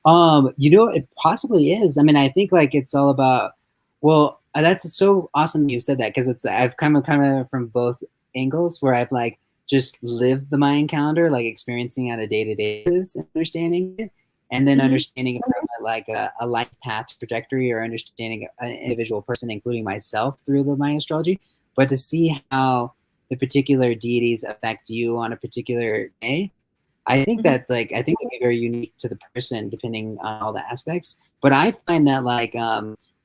It possibly is. I mean, I think like it's all about. Well, that's so awesome that you said that because it's I've come from both angles where I've like just lived the Mayan calendar, like experiencing on a day to day basis, and understanding it, and then Hmm. understanding it from like a life path trajectory or understanding an individual person, including myself, through the Mayan astrology. But to see how the particular deities affect you on a particular day, I think Mhm. that like I think it'd be very unique to the person depending on all the aspects. But I find that like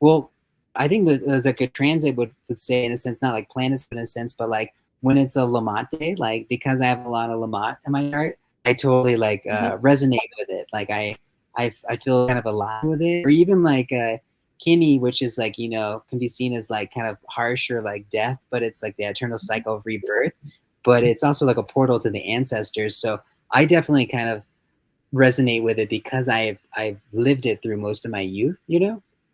well, I think that there's like a transit would say in a sense, not like planets but in a sense, but like when it's a Lamate, like because I have a lot of Lamat in my chart, I totally like Mhm. resonate with it. Like I feel kind of alive with it. Or even like Kimi, which is like, can be seen as like kind of harsh or like death, but it's like the eternal cycle of rebirth. But it's also like a portal to the ancestors. So I definitely kind of resonate with it because I've lived it through most of my youth.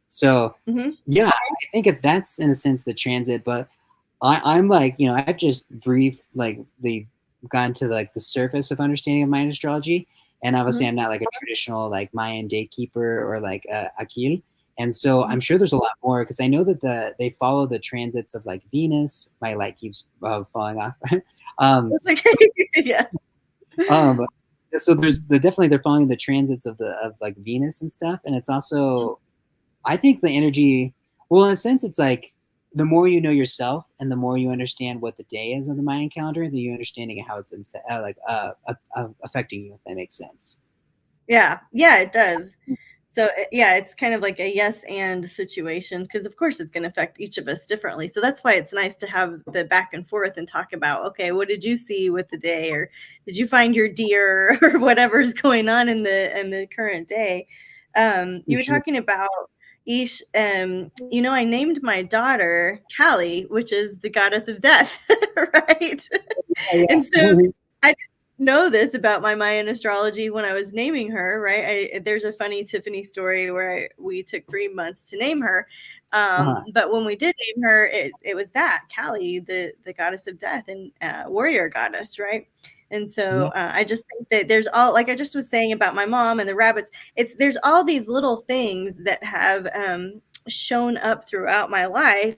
So Mhm. yeah, I think if that's in a sense the transit, but I'm like, I've just brief like the gone to like the surface of understanding of Mayan astrology. And obviously Mhm. I'm not like a traditional like Mayan daykeeper or like Akil. And so Mhm. I'm sure there's a lot more because I know that they follow the transits of like Venus. My light keeps falling off. um, That's okay. Yeah. um, so definitely they're following the transits of like Venus and stuff. And it's Mhm. also, I think the energy, well, in a sense, it's like the more you know yourself and the more you understand what the day is of the Mayan calendar, the you understanding of how it's affecting you, if that makes sense. Yeah. Yeah, it does. So yeah, it's kind of like a yes and situation because of course it's going to affect each of us differently. So that's why it's nice to have the back and forth and talk about, okay, what did you see with the day, or did you find your deer, or whatever's going on in the current day. For You were sure. talking about Ish. I named my daughter Kali, which is the goddess of death, right? Yeah, And yeah. so I didn't know this about my Mayan astrology when I was naming her, right? There's a funny Tiffany story where we took 3 months to name her. Uh-huh. But when we did name her, it was that Kali, the goddess of death and warrior goddess, right? And so Yeah. I just think that there's all, like I just was saying about my mom and the rabbits, there's all these little things that have shown up throughout my life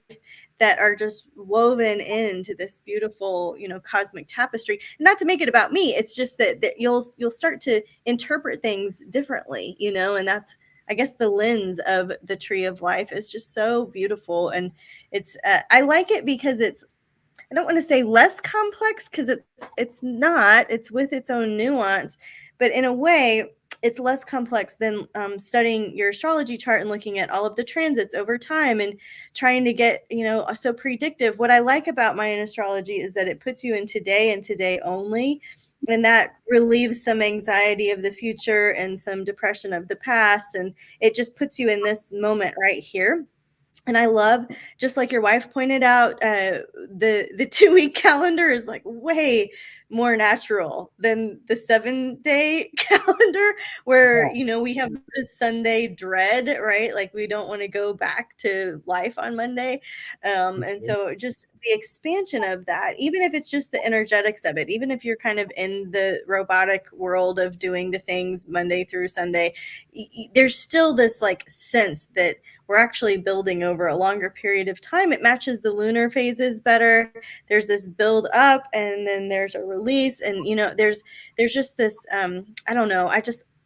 that are just woven into this beautiful, cosmic tapestry. Not to make it about me, it's just that you'll start to interpret things differently, and that's, I guess, the lens of the tree of life is just so beautiful. And it's I like it because it's, I don't want to say less complex because it's not. It's with its own nuance, but in a way, it's less complex than studying your astrology chart and looking at all of the transits over time and trying to get so predictive. What I like about Mayan astrology is that it puts you in today and today only, and that relieves some anxiety of the future and some depression of the past, and it just puts you in this moment right here. And I love, just like your wife pointed out, the 2 week calendar is like way more natural than the 7 day calendar, where Yeah, we have this Sunday dread, right? Like we don't want to go back to life on Monday, for and sure. so just the expansion of that, even if it's just the energetics of it, even if you're kind of in the robotic world of doing the things Monday through Sunday, there's still this like sense that we're actually building over a longer period of time. It matches the lunar phases better. There's this build up and then there's a release. And there's just this I don't know.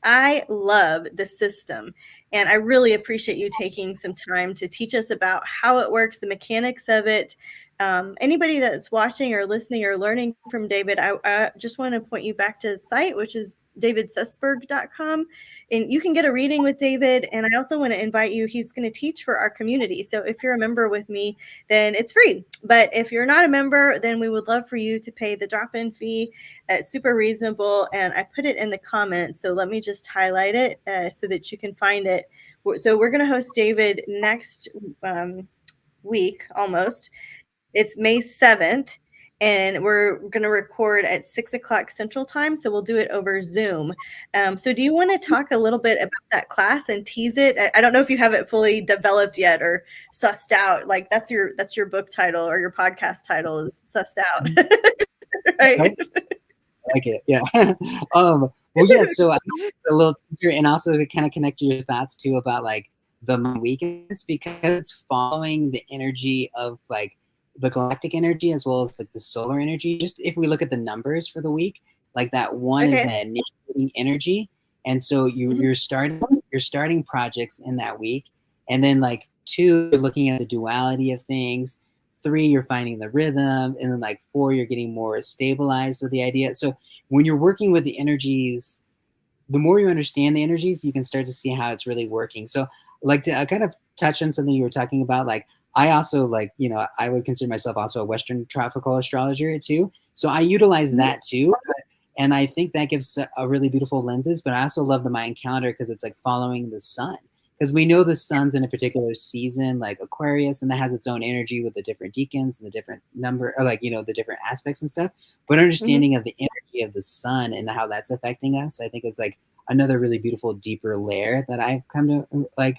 I love the system. And I really appreciate you taking some time to teach us about how it works, the mechanics of it. Anybody that's watching or listening or learning from David, I just want to point you back to his site, which is davidsussberg.com, and you can get a reading with David. And I also want to invite you, he's going to teach for our community. So if you're a member with me, then it's free. But if you're not a member, then we would love for you to pay the drop-in fee. It's super reasonable. And I put it in the comments. So let me just highlight it so that you can find it. So we're going to host David next week almost. It's May 7th, and we're going to record at 6 o'clock Central Time. So we'll do it over Zoom. So do you want to talk a little bit about that class and tease it? I don't know if you have it fully developed yet or sussed out. Like that's your book title or your podcast title is sussed out, right? Right? I like it. Yeah. Well, yeah. So I guess it's a little teaser, and also to kind of connect your thoughts too about like the weekends because it's following the energy of like the galactic energy as well as like the solar energy. Just if we look at the numbers for the week, like that one is Okay. that initiating energy, and so Mhm. you're starting projects in that week, and then like two, you're looking at the duality of things. Three, you're finding the rhythm, and then like four, you're getting more stabilized with the idea. So when you're working with the energies, the more you understand the energies, you can start to see how it's really working. So, like to kind of touch on something you were talking about, like I also like, I would consider myself also a Western tropical astrologer too. So I utilize Mhm. that too. And I think that gives a really beautiful lenses, but I also love the Mayan calendar because it's like following the sun. Because we know the sun's in a particular season, like Aquarius, and that has its own energy with the different decans and the different number, or like, the different aspects and stuff. But Mhm. understanding of the energy of the sun and how that's affecting us, I think is like another really beautiful, deeper layer that I've come to like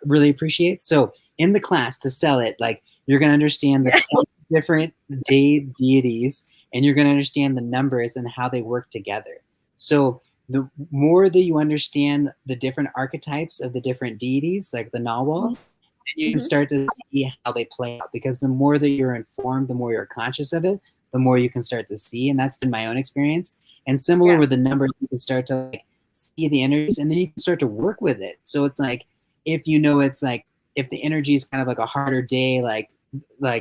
really appreciate. So in the class to sell it, like you're going to understand the Yeah. 20 different deities, and you're going to understand the numbers and how they work together. So the more that you understand the different archetypes of the different deities, like the Mhm. Nawals, you can Mhm. start to see how they play out. Because the more that you're informed, the more you're conscious of it, the more you can start to see. And that's been my own experience. And similar Yeah. with the numbers, you can start to like see the energies, and then you can start to work with it. So it's like if it's like if the energy is kind of like a harder day, like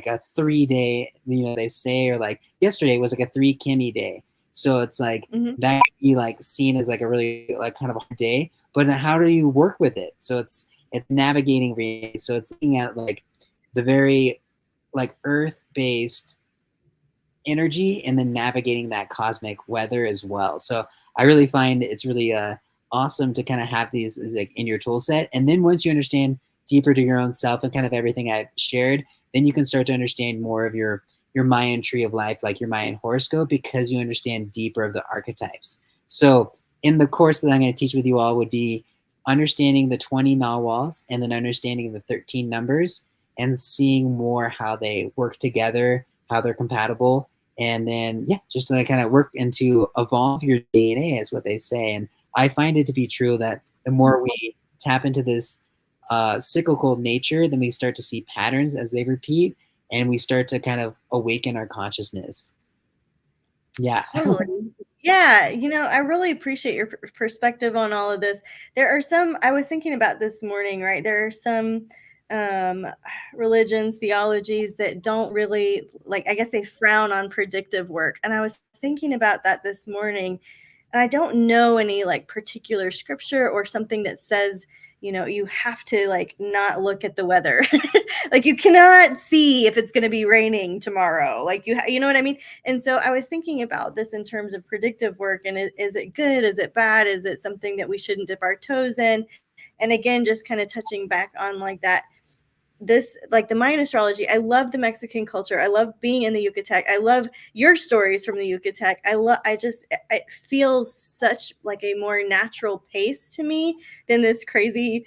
a 3 day, they say, or like yesterday was like a 3 Kimmy day. So it's like Mhm. that could be like seen as like a really like kind of a hard day, but then how do you work with it? So it's navigating reality. So it's looking at like the very like earth based energy and then navigating that cosmic weather as well. So I really find it's really awesome to kind of have these like in your tool set. And then once you understand deeper to your own self and kind of everything I've shared, then you can start to understand more of your Mayan tree of life, like your Mayan horoscope, because you understand deeper of the archetypes. So in the course that I'm going to teach with you all would be understanding the 20 nawals and then understanding the 13 numbers and seeing more how they work together, how they're compatible, and then yeah, just to kind of work into evolve your DNA is what they say. And I find it to be true that the more we tap into this cyclical nature, then we start to see patterns as they repeat, and we start to kind of awaken our consciousness. Yeah. Totally. Yeah, I really appreciate your perspective on all of this. There are some, I was thinking about this morning, right? There are some um religions, theologies that don't really like, I guess they frown on predictive work. And I was thinking about that this morning. And I don't know any like particular scripture or something that says, you have to like not look at the weather. Like you cannot see if it's going to be raining tomorrow. Like you know what I mean? And so I was thinking about this in terms of predictive work, and is it good? Is it bad? Is it something that we shouldn't dip our toes in? And again, just kind of touching back on like that, this like the Mayan astrology. I love the Mexican culture. I love being in the Yucatec. I love your stories from the Yucatec. I just, it feels such like a more natural pace to me than this crazy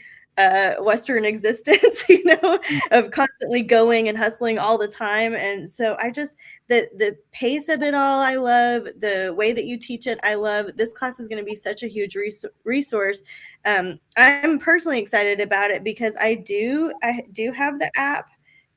Western existence, of constantly going and hustling all the time. And so I just, the pace of it all, I love the way that you teach it. I love this class is going to be such a huge resource. I'm personally excited about it because I do have the app.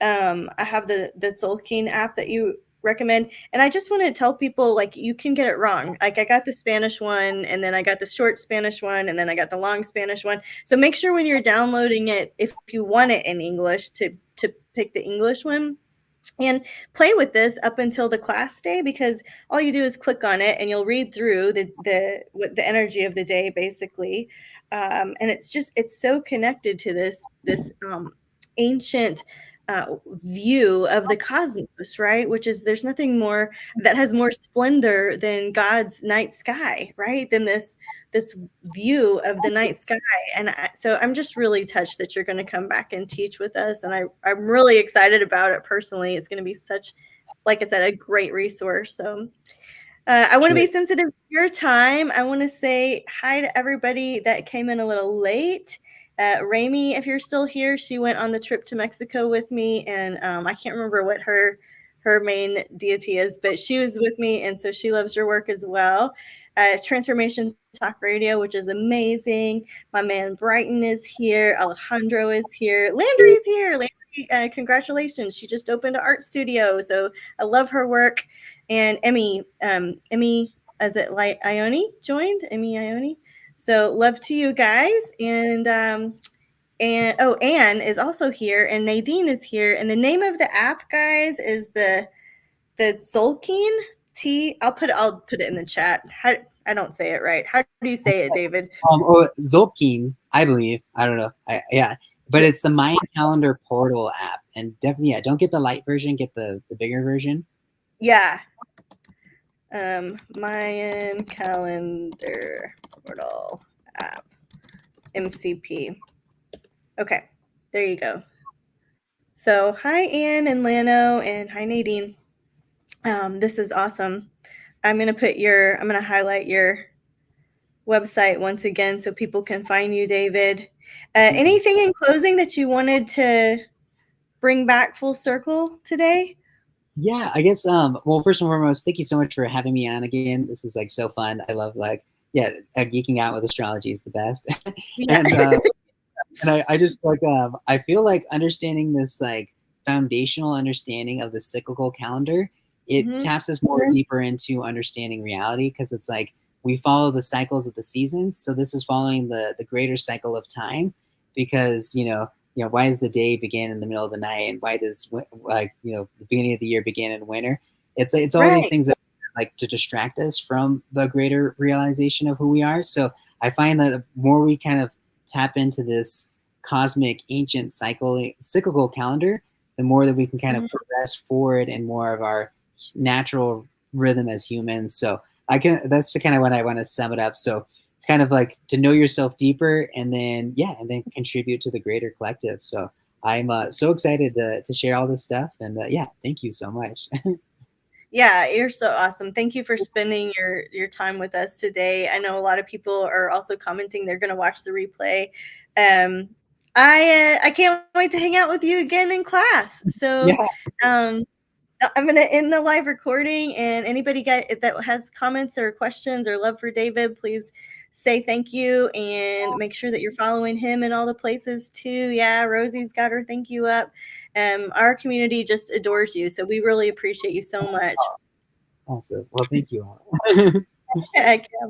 I have the Tzolk'in app that you recommend, and I just want to tell people like you can get it wrong. Like I got the Spanish one, and then I got the short Spanish one, and then I got the long Spanish one. So make sure when you're downloading it, if you want it in English, to pick the English one and play with this up until the class day, because all you do is click on it and you'll read through the energy of the day basically. And it's so connected to this ancient view of the cosmos, right? Which is, there's nothing more that has more splendor than God's night sky, right? Than this view of the night sky. And so I'm just really touched that you're going to come back and teach with us. And I'm really excited about it personally. It's going to be such, like I said, a great resource. So I want to be Sure. sensitive to your time. I want to say hi to everybody that came in a little late. Rami, if you're still here, she went on the trip to Mexico with me, and I can't remember what her main deity is, but she was with me, and so she loves your work as well. Transformation Talk Radio, which is amazing. My man Brighton is here. Alejandro is here. Landry's here. Landry, congratulations! She just opened an art studio, so I love her work. And Emmy, as it like Ione joined, Emmy Ione. So love to you guys, and oh, Anne is also here, and Nadine is here, and the name of the app, guys, is the Tzolk'in. I'll put it in the chat. How, I don't say it right. How do you say it, David? Or Zolpkin, I believe. I don't know. Yeah, but it's the Mayan calendar portal app, and definitely, yeah, don't get the light version. Get the bigger version. Yeah. Mayan calendar portal app, MCP. Okay, there you go. So hi Anne and Lano, and hi Nadine. This is awesome. I'm gonna highlight your website once again so people can find you, David. Anything in closing that you wanted to bring back full circle today? Yeah, I guess. Well, first and foremost, thank you so much for having me on again. This is like so fun. I love like yeah, geeking out with astrology is the best. Yeah. and I just like I feel like understanding this like foundational understanding of the cyclical calendar, it Mm-hmm. taps us more deeper into understanding reality because it's like we follow the cycles of the seasons. So this is following the greater cycle of time because why does the day begin in the middle of the night and why does like the beginning of the year begin in winter? It's all these Right. things that like to distract us from the greater realization of who we are. So I find that the more we kind of tap into this cosmic ancient cyclical calendar, the more that we can kind of Mm-hmm. progress forward in more of our natural rhythm as humans. So that's kind of what I want to sum it up. So it's kind of like to know yourself deeper and then contribute to the greater collective. So I'm so excited to share all this stuff and yeah, thank you so much. Yeah, you're so awesome. Thank you for spending your time with us today. I know a lot of people are also commenting they're going to watch the replay. Um, I can't wait to hang out with you again in class. So Yeah, um, I'm going to end the live recording, and anybody that has comments or questions or love for David, please say thank you and make sure that you're following him in all the places too. Yeah, Rosie's got her thank you up. Our community just adores you, so we really appreciate you so much. awesome. Well, thank you all. Heck